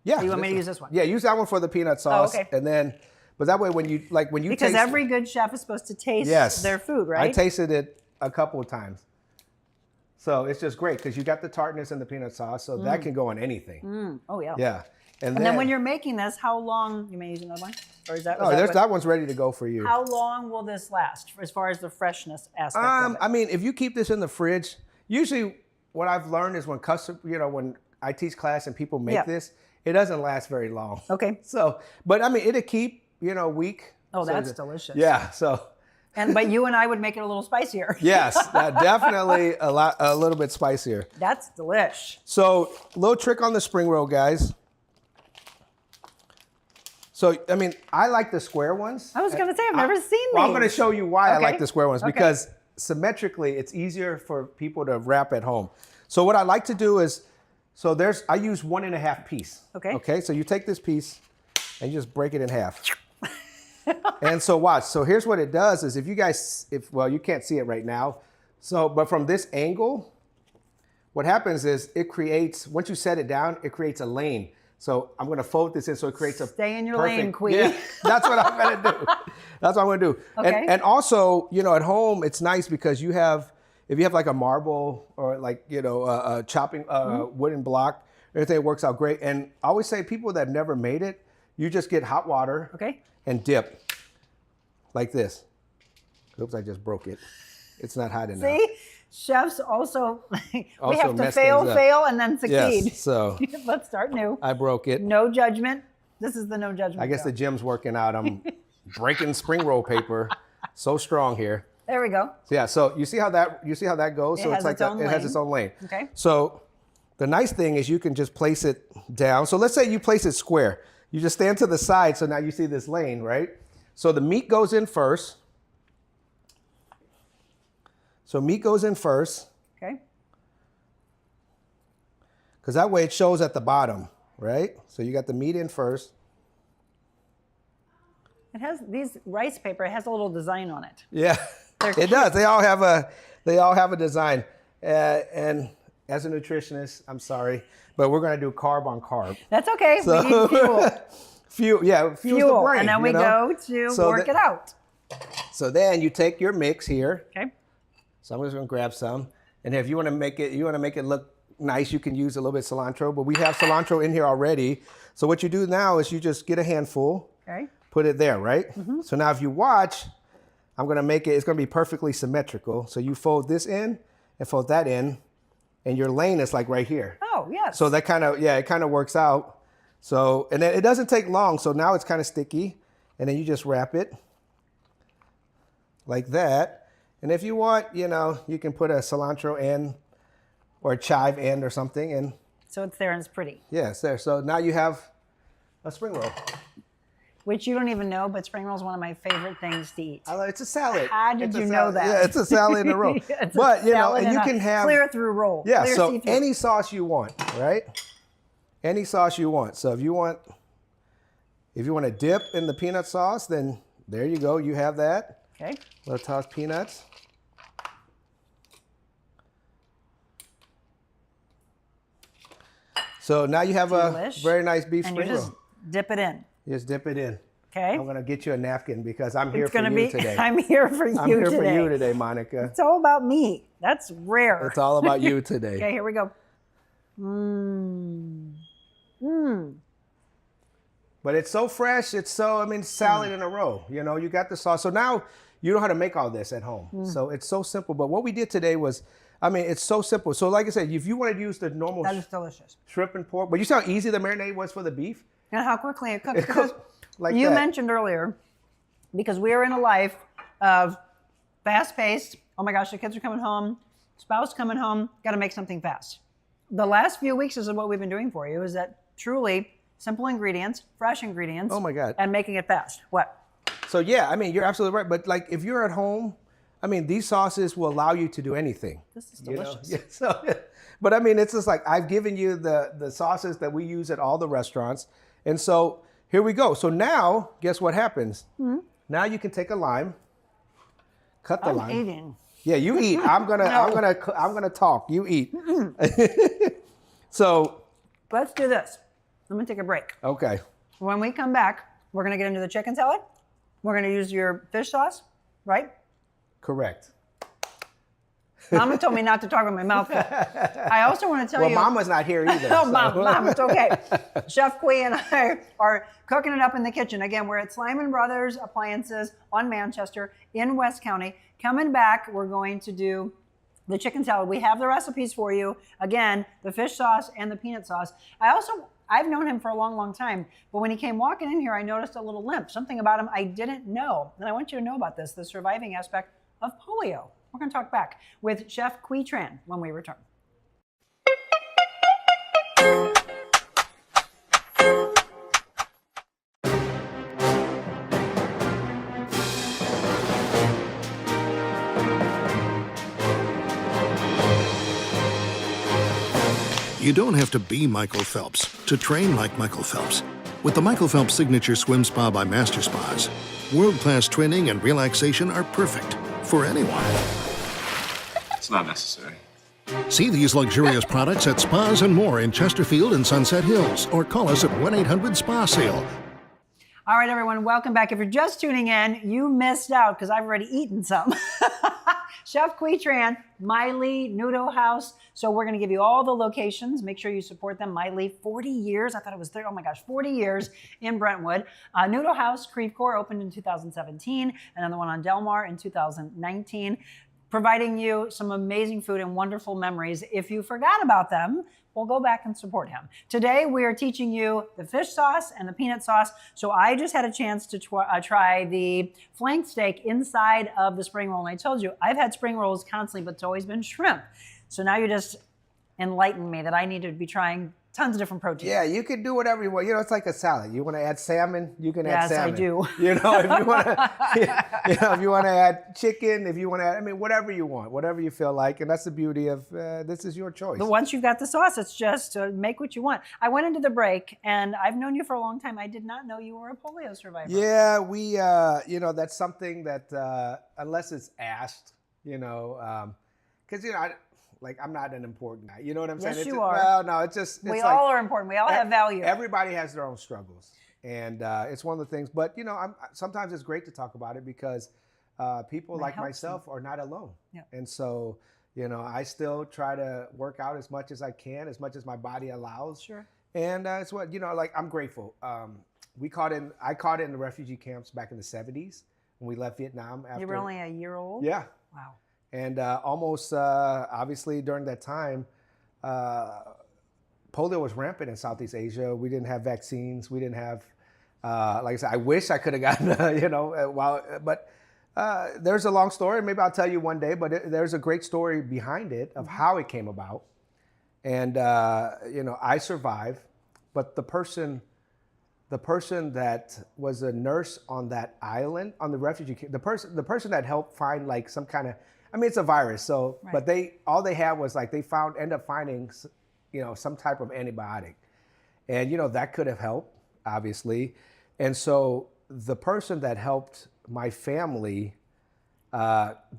Yeah. Or you want me to use this one? Yeah, use that one for the peanut sauce. okay. And then, but that way when you Because taste, every good chef is supposed to taste their food, right? I tasted it a couple of times. So it's just great because you got the tartness in the peanut sauce, so that can go on anything. Oh, yeah. Yeah. And then when you're making this, how long, you may use another one? Or is that, Oh, that one's ready to go for you. How long will this last as far as the freshness aspect of it? I mean, if you keep this in the fridge, usually what I've learned is when when I teach class and people make this, it doesn't last very long. Okay. So, but I mean, it'll keep, a week. Oh, So that's delicious. Yeah, so. But you and I would make it a little spicier. Yes, definitely a little bit spicier. That's delish. So, little trick on the spring roll, guys. So, I mean, I like the square ones. I was going to say, I've never seen these. Well, I'm going to show you why I Okay. like the square ones, because symmetrically, it's easier for people to wrap at home. So what I like to do is, I use 1.5 piece. Okay. Okay, so you take this piece and you just break it in half. And so watch, so here's what it does is well, you can't see it right now. So, but from this angle, what happens is once you set it down, it creates a lane. So I'm going to fold this in so it creates a Stay in your perfect lane, Qui. Yeah, that's what I'm going to do. That's what I'm going to do. Okay. And also, at home, it's nice because if you have like a marble or like, a chopping wooden block, everything works out great. And I always say people that have never made it, you just get hot water and dip like this. Oops, I just broke it. It's not hot enough. See? Chefs also, we Also have to mess fail, things up. and then succeed. Yes, so Let's start new. I broke it. No judgment. This is the no judgment. I guess the gym's working out. I'm breaking spring roll paper. So strong here. There we go. So yeah, so you see how that goes? So has its own it has lane. its own lane. Okay. So the nice thing is you can just place it down. So let's say you place it square. You just stand to the side, so now you see this lane, right? So the meat goes in first. So meat goes in first. Okay. Because that way it shows at the bottom, right? So you got the meat in first. It has these rice paper. It has a little design on it. Yeah, it does. They all have a design. And as a nutritionist, I'm sorry, but we're going to do carb on carb. That's okay. We need fuel. Fuel's the brain. And then we go to work it out. So then you take your mix here. Okay. So I'm just going to grab some. And if you want to make it look nice, you can use a little bit of cilantro, but we have cilantro in here already. So what you do now is you just get a handful. Okay. Put it there, right? So now if you watch, I'm going to make it's going to be perfectly symmetrical. So you fold this in and fold that in, and your lane is like right here. Oh, yes. So that it kind of works out. So, and then it doesn't take long. So now it's kind of sticky, and then you just wrap it like that. And if you want, you can put a cilantro end or a chive end or something. And so it's there and it's pretty. yeah, it's there. So now you have a spring roll. Which you don't even know, but spring roll is one of my favorite things to eat. It's a salad. How did you know that? Yeah, it's a salad in a roll. But, and you can have clear through roll. Yeah, clear so see-through. any sauce you want, right? Any sauce you want. So if you want to dip in the peanut sauce, then there you go. You have that. Okay. Little tossed peanuts. So now you have Delish. a very nice beef And spring you just roll. dip it in. Just dip it in. Okay. I'm gonna get you a napkin because I'm here It's for gonna you be, today. I'm here for you today. I'm here for you today, Monica. It's all about me. That's rare. It's all about you today. Okay, here we go. Mmm. Mmm. But it's so fresh. It's so, I mean, salad in a row. You know, you got the sauce. So now you know how to make all this at home. So it's so simple. But what we did today was, I mean, it's so simple. So like I said, if you want to use the normal That is delicious. shrimp and pork, but you see how easy the marinade was for the beef? And how quickly it cooks. It Because cooked like you that. mentioned earlier, because we are in a life of fast-paced, oh my gosh, the kids are coming home, spouse coming home, got to make something fast. The last few weeks is what we've been doing for you, is that truly simple ingredients, fresh ingredients. Oh my God. And making it fast. What? So yeah, I mean, you're absolutely right. But like if you're at home, I mean, these sauces will allow you to do anything. This is you know? delicious. Yeah, so, but I mean, it's just like I've given you the sauces that we use at all the restaurants. And so here we go. So now, guess what happens? Now you can take a lime, cut the lime. Eating. Yeah, you eat. I'm gonna talk. You eat. So Let's do this. Let me take a break. okay. When we come back, we're going to get into the chicken salad. We're going to use your fish sauce, right? Correct. Mama told me not to talk with my mouth full. I also want to tell Well, you. Mama's not here either. Oh, so. Mom, it's okay. Chef Qui and I are cooking it up in the kitchen. Again, we're at Slyman Brothers Appliances on Manchester in West County. Coming back, we're going to do the chicken salad. We have the recipes for you. Again, the fish sauce and the peanut sauce. I've known him for a long, long time, but when he came walking in here, I noticed a little limp, something about him I didn't know. And I want you to know about this, the surviving aspect of polio. We're going to talk back with Chef Qui Tran when we return. You don't have to be Michael Phelps to train like Michael Phelps. With the Michael Phelps Signature Swim Spa by Master Spas, world-class training and relaxation are perfect for anyone. It's not necessary. See these luxurious products at Spas and More in Chesterfield and Sunset Hills, or call us at 1-800-SPA-SALE. All right, everyone, welcome back. If you're just tuning in, you missed out because I've already eaten some. Chef Qui Tran, Mai Lee, Nudo House. So we're going to give you all the locations. Make sure you support them. Mai Lee, 40 years. I thought it was 30. Oh my gosh, 40 years in Brentwood. Nudo House, Creve Coeur, opened in 2017. Another one on Del Mar in 2019. Providing you some amazing food and wonderful memories. If you forgot about them, well, go back and support him. Today, we are teaching you the fish sauce and the peanut sauce. So I just had a chance to try the flank steak inside of the spring roll. And I told you, I've had spring rolls constantly, but it's always been shrimp. So now you just enlightened me that I need to be trying tons of different proteins. Yeah, you can do whatever you want. You know, it's like a salad. You want to add salmon, you can add salmon. Yes, I do. You know, if you want to, if you want to add chicken, if you want to add, I mean, whatever you want, whatever you feel like, and that's the beauty of this is your choice. But once you've got the sauce, it's just make what you want. I went into the break, and I've known you for a long time. I did not know you were a polio survivor. Yeah, we, you know, that's something that unless it's asked, you know, because you know. I'm not an important guy. You know what I'm saying? Yes, It's you are. Well, no, it's just. We all are important. We all have value. Everybody has their own struggles. And it's one of the things. But, you know, sometimes it's great to talk about it because people like myself are not alone. Yeah. And so, you know, I still try to work out as much as I can, as much as my body allows. Sure. And it's what, you know, like I'm grateful. I caught it in the refugee camps back in the 70s when we left Vietnam. After, You were only a year old? Yeah. Wow. And almost, obviously, during that time, polio was rampant in Southeast Asia. We didn't have vaccines. We didn't have, like I said, I wish I could have gotten, you know, but there's a long story. Maybe I'll tell you one day, but there's a great story behind it of how it came about. And, you know, I survived, but the person that was a nurse on that island, on the refugee camp, the person that helped find like some kind of, I mean, it's a virus, so, right. But all they had was like, end up finding, you know, some type of antibiotic. And, you know, that could have helped, obviously. And so the person that helped my family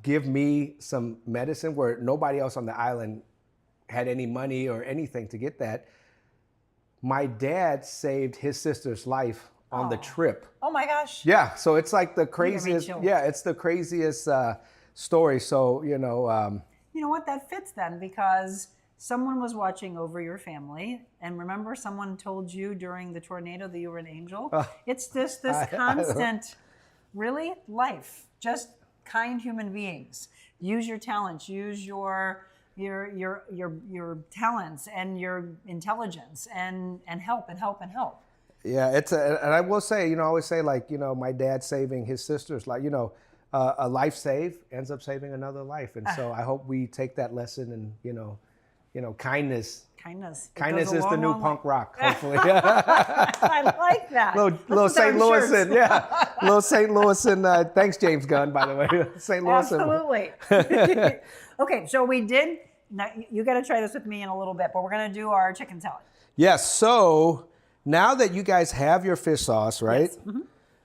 give me some medicine where nobody else on the island had any money or anything to get that, my dad saved his sister's life on the trip. Oh my gosh. Yeah, so it's like the You're craziest. chills. Yeah, it's the craziest story. So You know what? That fits then, because someone was watching over your family, and remember, someone told you during the tornado that you were an angel. It's this constant, really, life. Just kind human beings. Use your talents. Use your talents and your intelligence, and help and help and help. Yeah, and I will say, I always say, like, my dad saving his sister's life, a life saved ends up saving another life. And so I hope we take that lesson and, kindness. Kindness is the new punk rock, hopefully. I like that. Little St. Louisan, yeah. Little St. Louisan. Thanks, James Gunn, by the way. St. Louisan. Absolutely. Okay, so we did, now you got to try this with me in a little bit, but we're going to do our chicken salad. Yes, so now that you guys have your fish sauce, right?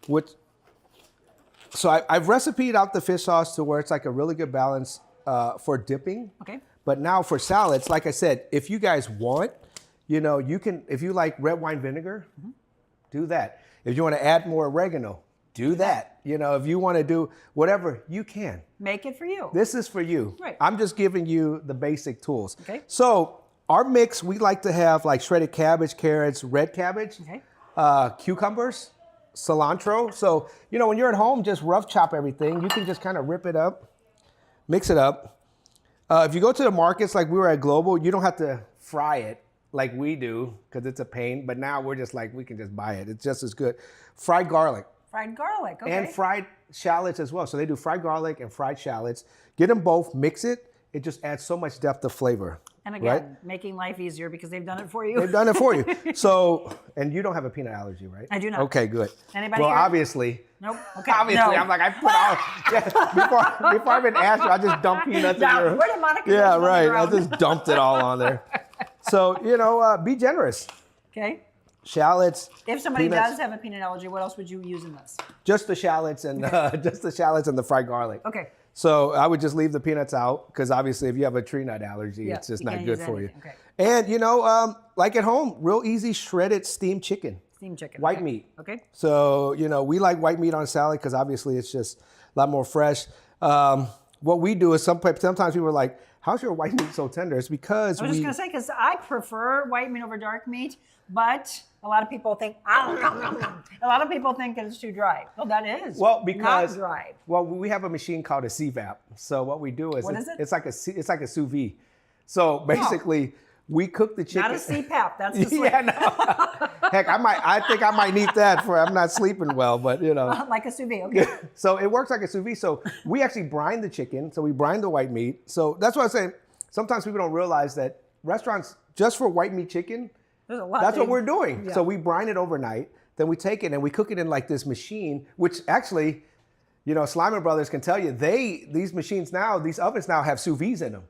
Yes. So I've recipeed out the fish sauce to where it's like a really good balance for dipping. Okay. But now for salads, like I said, if you guys want, you can, if you like red wine vinegar, do that. If you want to add more oregano, do that. If you want to do whatever, you can. Make it for you. This is for you. Right. I'm just giving you the basic tools. Okay. So our mix, we like to have like shredded cabbage, carrots, red cabbage, cucumbers, cilantro. So, when you're at home, just rough chop everything. You can just kind of rip it up, mix it up. If you go to the markets like we were at Global, you don't have to fry it like we do because it's a pain. But now we're just like, we can just buy it. It's just as good. Fried garlic. Fried garlic, okay. And fried shallots as well. So they do fried garlic and fried shallots. Get them both, mix it. It just adds so much depth of flavor. And again, making life easier because they've done it for you. They've done it for you. So, and you don't have a peanut allergy, right? I do not. Okay, good. Anybody Well, here? obviously. Nope. Okay. Obviously, no. I'm like, I put all, before I even asked you, I just dumped peanuts in your. Where did Monica Yeah, go right. I around? just dumped it all on there. So, be generous. Okay. Shallots. If somebody peanuts, does have a peanut allergy, what else would you use in this? Just the shallots and the fried garlic. Okay. So I would just leave the peanuts out because obviously if you have a tree nut allergy, it's just not good for you. Okay. And like at home, real easy shredded steamed chicken. Steamed chicken. White meat. Okay. So, we like white meat on salad because obviously it's just a lot more fresh. What we do is sometimes people are like, how's your white meat so tender? It's because I was just going to say, because I prefer white meat over dark meat, but a lot of people think, a lot of people think it's too dry. Well, that is not dry. Well, we have a machine called a CVAP. So what we do is, What is it? It's like a sous vide. So basically, we cook the chicken. Not a CPAP. That's the sleep. Yeah, no. Heck, I think I might need that I'm not sleeping well, but like a sous vide, okay. So it works like a sous vide. So we actually brine the chicken. So we brine the white meat. So that's what I'm saying. Sometimes people don't realize that restaurants, just for white meat chicken, There's a lot. that's what we're doing. Yeah. So we brine it overnight. Then we take it and we cook it in like this machine, which actually, Slimer Brothers can tell you, these machines now, these ovens now have sous vides in them.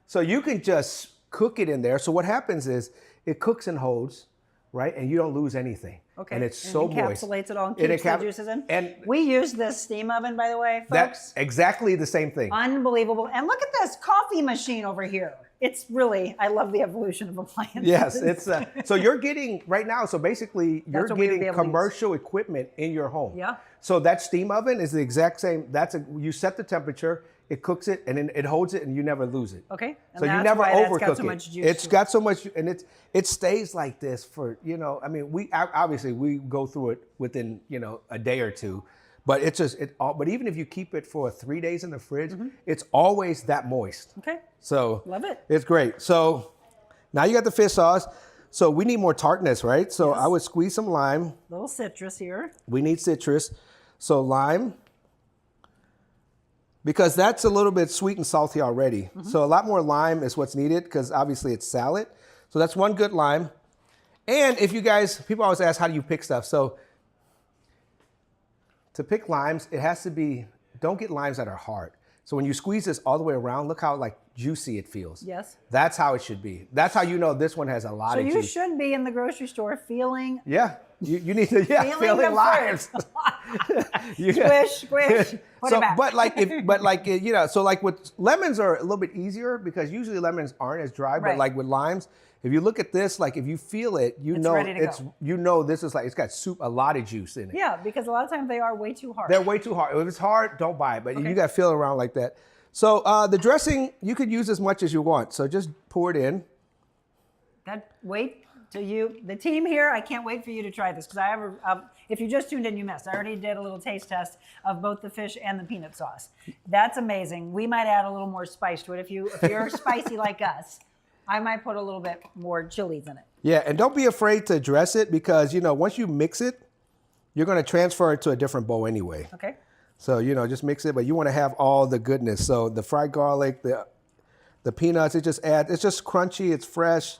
So you can just cook it in there. So what happens is it cooks and holds, right? And you don't lose anything. Okay. And it's so moist. It encapsulates it all and keeps the juices in. And we use this steam oven, by the way, folks. that's exactly the same thing. Unbelievable. And look at this coffee machine over here. It's really, I love the evolution of appliances. Yes, it's so you're getting right now. So basically, you're That's what we would be getting able to commercial equipment in your home. Yeah. So that steam oven is the exact same. You set the temperature, it cooks it, and then it holds it, and you never lose it. Okay. And So you that's never why that's overcook got so it. much juice It's to got so much, and it stays like this for we obviously we go through it within a day or two. But it's just but even if you keep it for 3 days in the fridge, it's always that moist. Okay. So Love it. It's great. So now you got the fish sauce. So we need more tartness, right? So I would squeeze some lime. Little citrus here. We need citrus. So lime, because that's a little bit sweet and salty already. So a lot more lime is what's needed because obviously it's salad. So that's one good lime. And if you guys, people always ask, how do you pick stuff? So to pick limes, it has to be, don't get limes that are hard. So when you squeeze this all the way around, look how like juicy it feels. Yes. That's how it should be. That's how you know this one has a lot So of you juice. should be in the grocery store feeling Yeah, you need to, feeling feeling the limes. fruit. Squish. Put it back. But so like with lemons are a little bit easier because usually lemons aren't as dry. But like with limes, if you look at this, like if you feel it, you know this is like it's got a lot of juice in it. Yeah, because a lot of times they are way too hard. They're way too hard. If it's hard, don't buy it. But you got to feel it around like that. So the dressing, you could use as much as you want. So just pour it in. Wait till the team here, I can't wait for you to try this because I have if you just tuned in, you missed. I already did a little taste test of both the fish and the peanut sauce. That's amazing. We might add a little more spice to it. If you're spicy like us, I might put a little bit more chilies in it. Yeah, and don't be afraid to dress it because, once you mix it, you're going to transfer it to a different bowl anyway. Okay. So, just mix it, but you want to have all the goodness. So the fried garlic, the peanuts, it's just crunchy, it's fresh,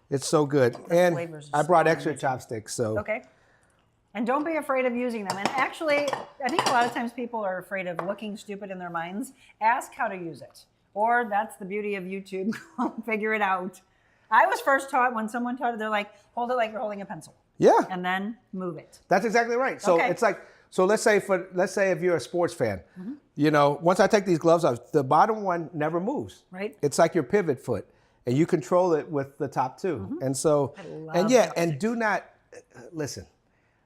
it's so good. And I brought extra chopsticks, so. Okay. And don't be afraid of using them. And actually, I think a lot of times people are afraid of looking stupid in their minds. Ask how to use it. Or that's the beauty of YouTube. Figure it out. I was first taught when someone taught it, they're like, hold it like you're holding a pencil. Yeah. And then move it. That's exactly right. So it's like, let's say if you're a sports fan, once I take these gloves off, the bottom one never moves. Right. It's like your pivot foot, and you control it with the top two. And so, do not listen.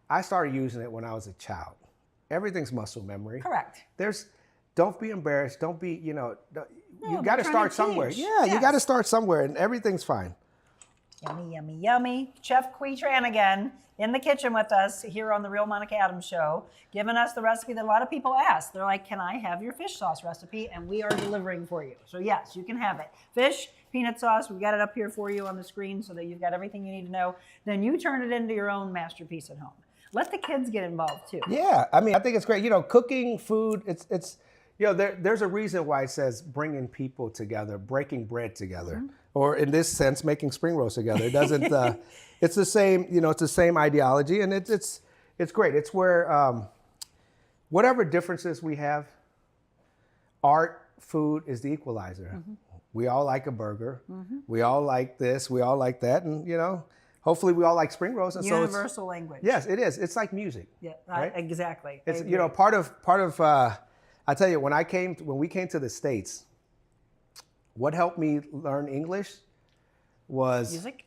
I started using it when I was a child. Everything's muscle memory. Correct. Don't be embarrassed. Don't be, you got to start somewhere. Yeah, you got to start somewhere, and everything's fine. Yummy, yummy, yummy. Chef Qui Tran again in the kitchen with us here on the Real Monica Adams Show, giving us the recipe that a lot of people ask. They're like, can I have your fish sauce recipe? And we are delivering for you. So yes, you can have it. Fish, peanut sauce, we got it up here for you on the screen so that you've got everything you need to know. Then you turn it into your own masterpiece at home. Let the kids get involved too. Yeah, I think it's great. cooking food, it's there's a reason why it says bringing people together, breaking bread together, or in this sense, making spring rolls together. It doesn't. It's the same. It's the same ideology, and it's great. It's where whatever differences we have, art, food is the equalizer. We all like a burger. We all like this. We all like that, and hopefully we all like spring rolls. And universal language. Yes, it is. It's like music. Yeah, right? Exactly. It's part of. I tell you, when we came to the States, what helped me learn English was music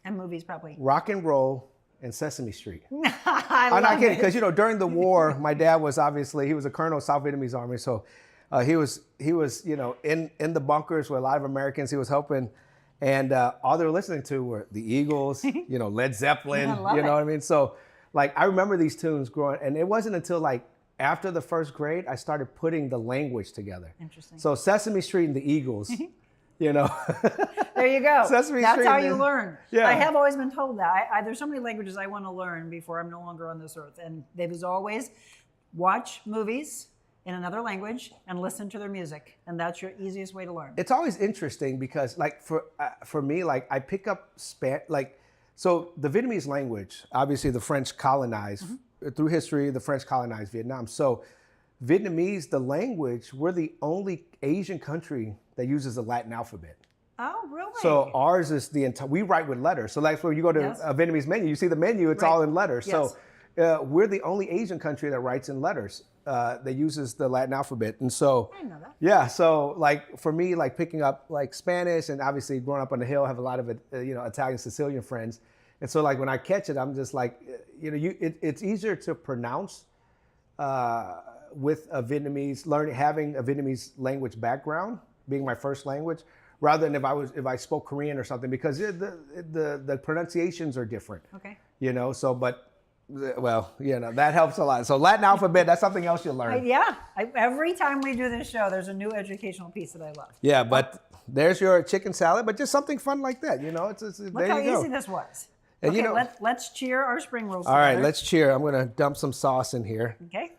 and movies, probably rock and roll and Sesame Street. I'm not kidding, because during the war, my dad was he was a colonel of South Vietnamese Army, so he was in the bunkers with a lot of Americans. He was helping, and all they were listening to were the Eagles, Led Zeppelin, what I mean. So I remember these tunes growing, and it wasn't until after the first grade, I started putting the language together. Interesting. So Sesame Street and the Eagles, There you go. Sesame That's Street how you learn. Yeah. I have always been told that. There's so many languages I want to learn before I'm no longer on this earth. And they was always watch movies in another language and listen to their music. And that's your easiest way to learn. It's always interesting because for me, I pick up so the Vietnamese language, obviously the French colonized. Through history, the French colonized Vietnam. So Vietnamese, the language, we're the only Asian country that uses a Latin alphabet. Oh, really? So ours is we write with letters. So when you go to a Vietnamese menu, you see the menu, it's all in letters. Yes. So we're the only Asian country that writes in letters, that uses the Latin alphabet. And so, I didn't know that. Yeah, so for me, picking up Spanish, and obviously growing up on the Hill, I have a lot of Italian, Sicilian friends. And so when I catch it, I'm just it's easier to pronounce with a Vietnamese, having a Vietnamese language background, being my first language, rather than if I spoke Korean or something, because the pronunciations are different. Okay. That helps a lot. So Latin alphabet, that's something else you'll learn. Every time we do this show, there's a new educational piece that I love. Yeah, but there's your chicken salad, but just something fun like that. Look how easy this was. And let's cheer our spring rolls All together. right, let's cheer. I'm going to dump some sauce in here. Okay.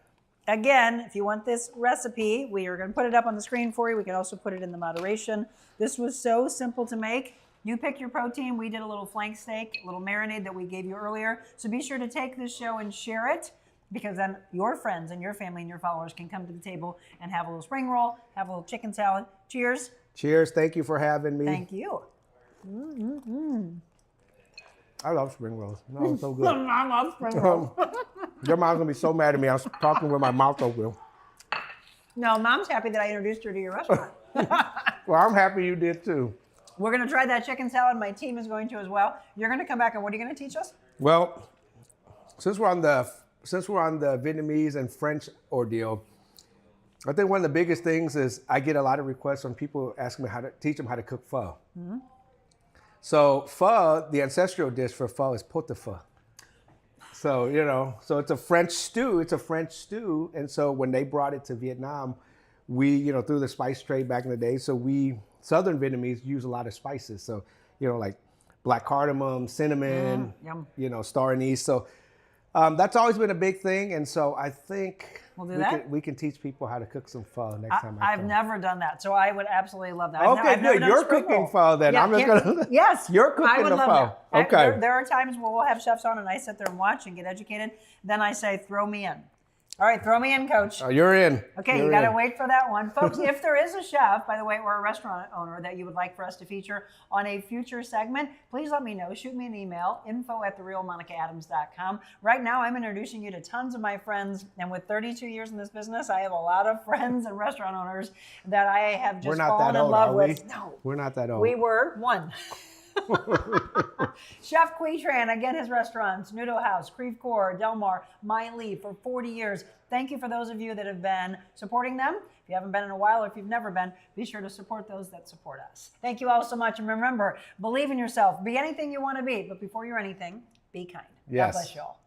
Again, if you want this recipe, we are going to put it up on the screen for you. We can also put it in the moderation. This was so simple to make. You pick your protein. We did a little flank steak, a little marinade that we gave you earlier. So be sure to take this show and share it, because then your friends and your family and your followers can come to the table and have a little spring roll, have a little chicken salad. Cheers. Cheers. Thank you for having me. Thank you. I love spring rolls. No, it's so good. I love spring rolls. Your mom's gonna be so mad at me. I was talking with my mouth open. No, Mom's happy that I introduced her to your restaurant. Well, I'm happy you did too. We're going to try that chicken salad. My team is going to as well. You're going to come back, and what are you going to teach us? Well, since we're on the Vietnamese and French ordeal, I think one of the biggest things is I get a lot of requests from people asking me how to teach them how to cook pho. Mm-hmm. So pho, the ancestral dish for pho is pot de pho. So, so it's a French stew. And so when they brought it to Vietnam, we, through the spice trade back in the day, so Southern Vietnamese use a lot of spices. So, like black cardamom, cinnamon, star anise. So that's always been a big thing. And so I think we can teach people how to cook some pho next time. I've never done that. So I would absolutely love that. Okay, good. You're cooking pho then. Yeah, I'm just going to. Yes. You're cooking the pho. That. Okay. There are times where we'll have chefs on and I sit there and watch and get educated. Then I say, throw me in. All right, throw me in, Coach. Oh, you're in. Okay, you got to wait for that one. Folks, if there is a chef, by the way, or a restaurant owner that you would like for us to feature on a future segment, please let me know. Shoot me an email, info@therealmonicaadams.com. Right now, I'm introducing you to tons of my friends. And with 32 years in this business, I have a lot of friends and restaurant owners that I have just fallen in love with. No, we're not that old. We were one. Chef Qui Tran, again, his restaurants, Nudo House, Creve Coeur, Del Mar, Mai Lee for 40 years. Thank you for those of you that have been supporting them. If you haven't been in a while or if you've never been, be sure to support those that support us. Thank you all so much. And remember, believe in yourself. Be anything you want to be. But before you're anything, be kind. Yes. God bless you all.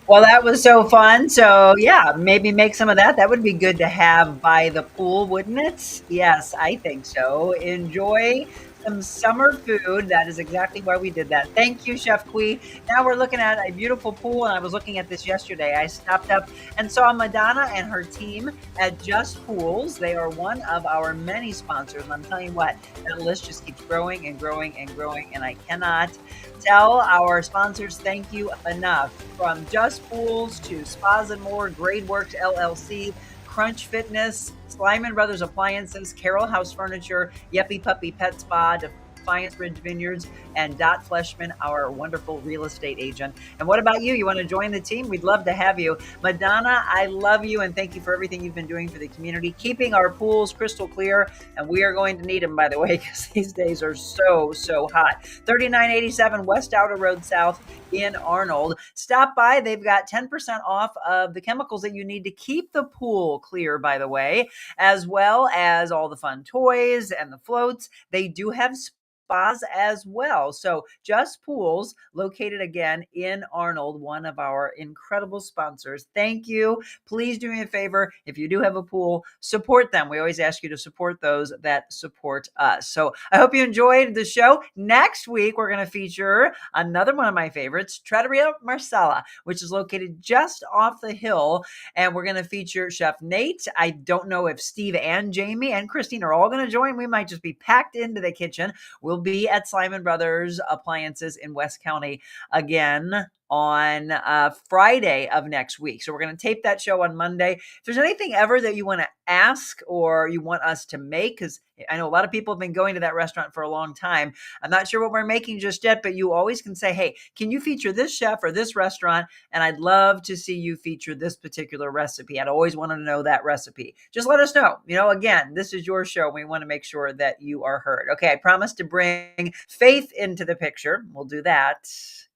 Well, that was so fun. So yeah, maybe make some of that. That would be good to have by the pool, wouldn't it? Yes, I think so. Enjoy some summer food. That is exactly why we did that. Thank you, Chef Qui. Now we're looking at a beautiful pool, and I was looking at this yesterday. I stopped up and saw Madonna and her team at Just Pools. They are one of our many sponsors, and I'm telling you what, that list just keeps growing and growing and growing, and I cannot tell our sponsors thank you enough. From Just Pools to Spas and More, Gradeworks LLC, Crunch Fitness, Slyman Brothers Appliances, Carroll House Furniture, Yeppy Puppy Pet Spa, Defiance Ridge Vineyards, and Dot Fleshman, our wonderful real estate agent. And what about you? You want to join the team? We'd love to have you. Madonna, I love you and thank you for everything you've been doing for the community, keeping our pools crystal clear. And we are going to need them, by the way, because these days are so hot. 3987 West Outer Road South in Arnold. Stop by. They've got 10% off of the chemicals that you need to keep the pool clear, by the way, as well as all the fun toys and the floats. They do have spas as well. So Just Pools, located again in Arnold, one of our incredible sponsors. Thank you. Please do me a favor. If you do have a pool, support them. We always ask you to support those that support us. So I hope you enjoyed the show. Next week, we're going to feature another one of my favorites, Trattoria Marsala, which is located just off the hill. And we're going to feature Chef Nate. I don't know if Steve and Jamie and Christine are all going to join. We might just be packed into the kitchen. We'll be at Slyman Brothers Appliances in West County again on Friday of next week. So we're going to tape that show on Monday. If there's anything ever that you want to ask or you want us to make, because I know a lot of people have been going to that restaurant for a long time. I'm not sure what we're making just yet, but you always can say, hey, can you feature this chef or this restaurant? And I'd love to see you feature this particular recipe. I'd always want to know that recipe. Just let us know. Again, this is your show. We want to make sure that you are heard. Okay, I promise to bring Faith into the picture. We'll do that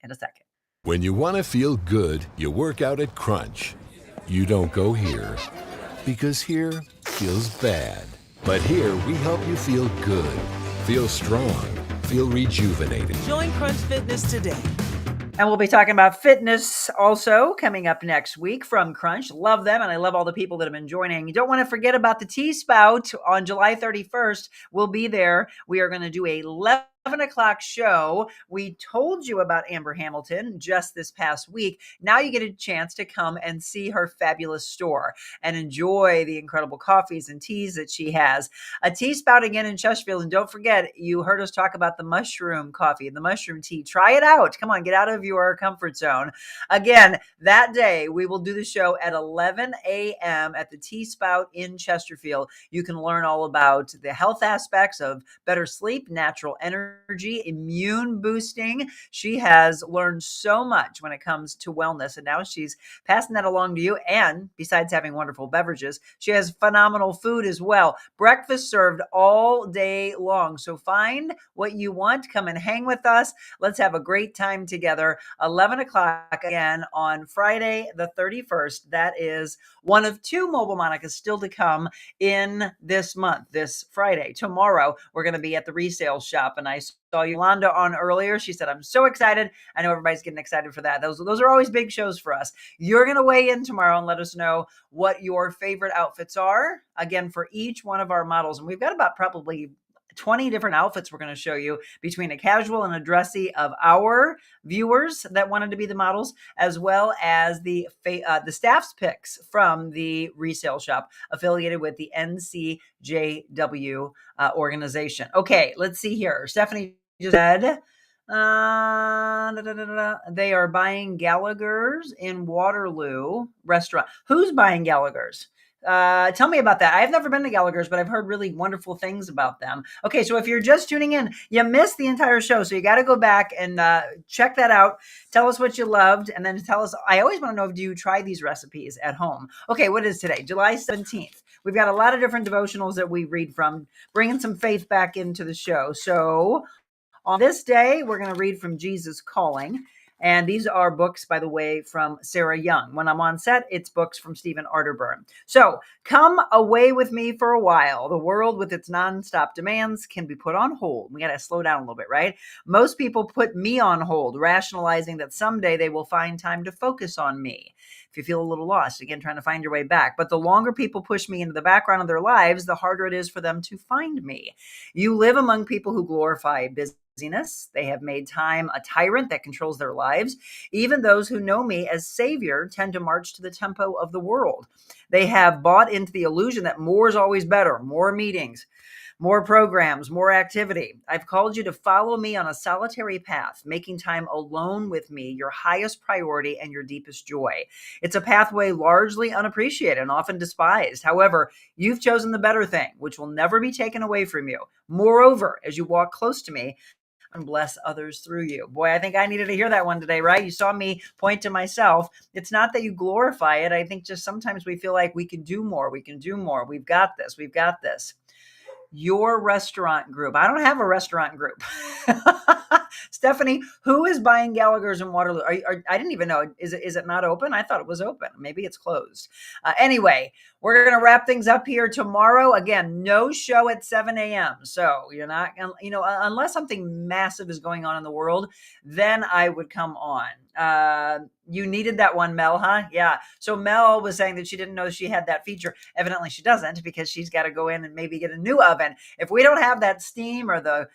in a second. When you want to feel good, you work out at Crunch. You don't go here, because here feels bad. But here we help you feel good, feel strong, feel rejuvenated. Join Crunch Fitness today. And we'll be talking about fitness also coming up next week from Crunch. Love them, and I love all the people that have been joining. You don't want to forget about the Tea Spout on July 31st. We'll be there. We are going to do a level o'clock show, we told you about Amber Hamilton just this past week. Now you get a chance to come and see her fabulous store and enjoy the incredible coffees and teas that she has. A tea spout again in Chesterfield. And don't forget, you heard us talk about the mushroom coffee and the mushroom tea. Try it out. Come on, get out of your comfort zone. Again, that day, we will do the show at 11 a.m. at the Tea Spout in Chesterfield. You can learn all about the health aspects of better sleep, natural energy, immune boosting. She has learned so much when it comes to wellness, and now she's passing that along to you. And besides having wonderful beverages, she has phenomenal food as well. Breakfast served all day long. So find what you want. Come and hang with us. Let's have a great time together. 11 o'clock again on Friday the 31st. That is one of two Mobile Monicas still to come in this month, this Friday. Tomorrow, we're going to be at the resale shop, and I saw Yolanda on earlier. She said, I'm so excited. I know everybody's getting excited for that. Those are always big shows for us. You're going to weigh in tomorrow and let us know what your favorite outfits are, again, for each one of our models. And we've got about probably 20 different outfits we're going to show you, between a casual and a dressy of our viewers that wanted to be the models, as well as the staff's picks from the resale shop affiliated with the NCJW organization. Okay, let's see here. Stephanie just said, they are buying Gallagher's in Waterloo restaurant. Who's buying Gallagher's? Tell me about that. I've never been to Gallagher's, but I've heard really wonderful things about them. Okay, so if you're just tuning in, you missed the entire show, so you got to go back and check that out. Tell us what you loved, and then tell us. I always want to know, do you try these recipes at home? Okay, what is today? July 17th. We've got a lot of different devotionals that we read from, bringing some faith back into the show. So on this day, we're going to read from Jesus Calling. And these are books, by the way, from Sarah Young. When I'm on set, it's books from Stephen Arterburn. So come away with me for a while. The world with its nonstop demands can be put on hold. We got to slow down a little bit, right? Most people put me on hold, rationalizing that someday they will find time to focus on me. If you feel a little lost, again, trying to find your way back. But the longer people push me into the background of their lives, the harder it is for them to find me. You live among people who glorify busyness. They have made time a tyrant that controls their lives. Even those who know me as Savior tend to march to the tempo of the world. They have bought into the illusion that more is always better, more meetings, more programs, more activity. I've called you to follow me on a solitary path, making time alone with me your highest priority and your deepest joy. It's a pathway largely unappreciated and often despised. However, you've chosen the better thing, which will never be taken away from you. Moreover, as you walk close to me, and bless others through you. Boy, I think I needed to hear that one today, right? You saw me point to myself. It's not that you glorify it. I think just sometimes we feel like we can do more. We can do more. We've got this. We've got this. Your restaurant group. I don't have a restaurant group. Stephanie, who is buying Gallagher's in Waterloo? I didn't even know. Is it not open? I thought it was open. Maybe it's closed. Anyway, we're going to wrap things up here tomorrow. Again, no show at 7 a.m. So you're not going to, unless something massive is going on in the world, then I would come on. You needed that one, Mel, huh? Yeah. So Mel was saying that she didn't know she had that feature. Evidently she doesn't, because she's got to go in and maybe get a new oven. If we don't have that steam or the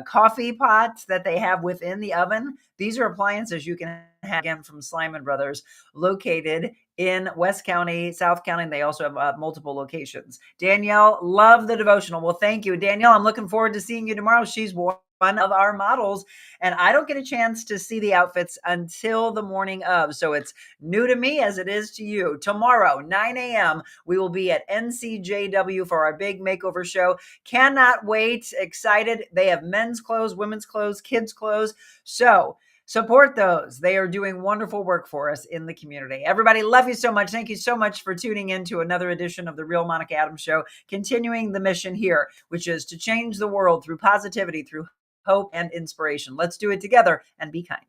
coffee pots that they have within the oven, these are appliances you can have, again, from Slyman Brothers, located in West County, South County, and they also have multiple locations. Danielle, love the devotional. Well, thank you, Danielle. I'm looking forward to seeing you tomorrow. She's one of our models, and I don't get a chance to see the outfits until the morning of, so it's new to me as it is to you. Tomorrow, 9 a.m., we will be at NCJW for our big makeover show. Cannot wait. Excited. They have men's clothes, women's clothes, kids' clothes. So support those. They are doing wonderful work for us in the community. Everybody, love you so much. Thank you so much for tuning in to another edition of the Real Monica Adams Show, continuing the mission here, which is to change the world through positivity, through hope and inspiration. Let's do it together and be kind.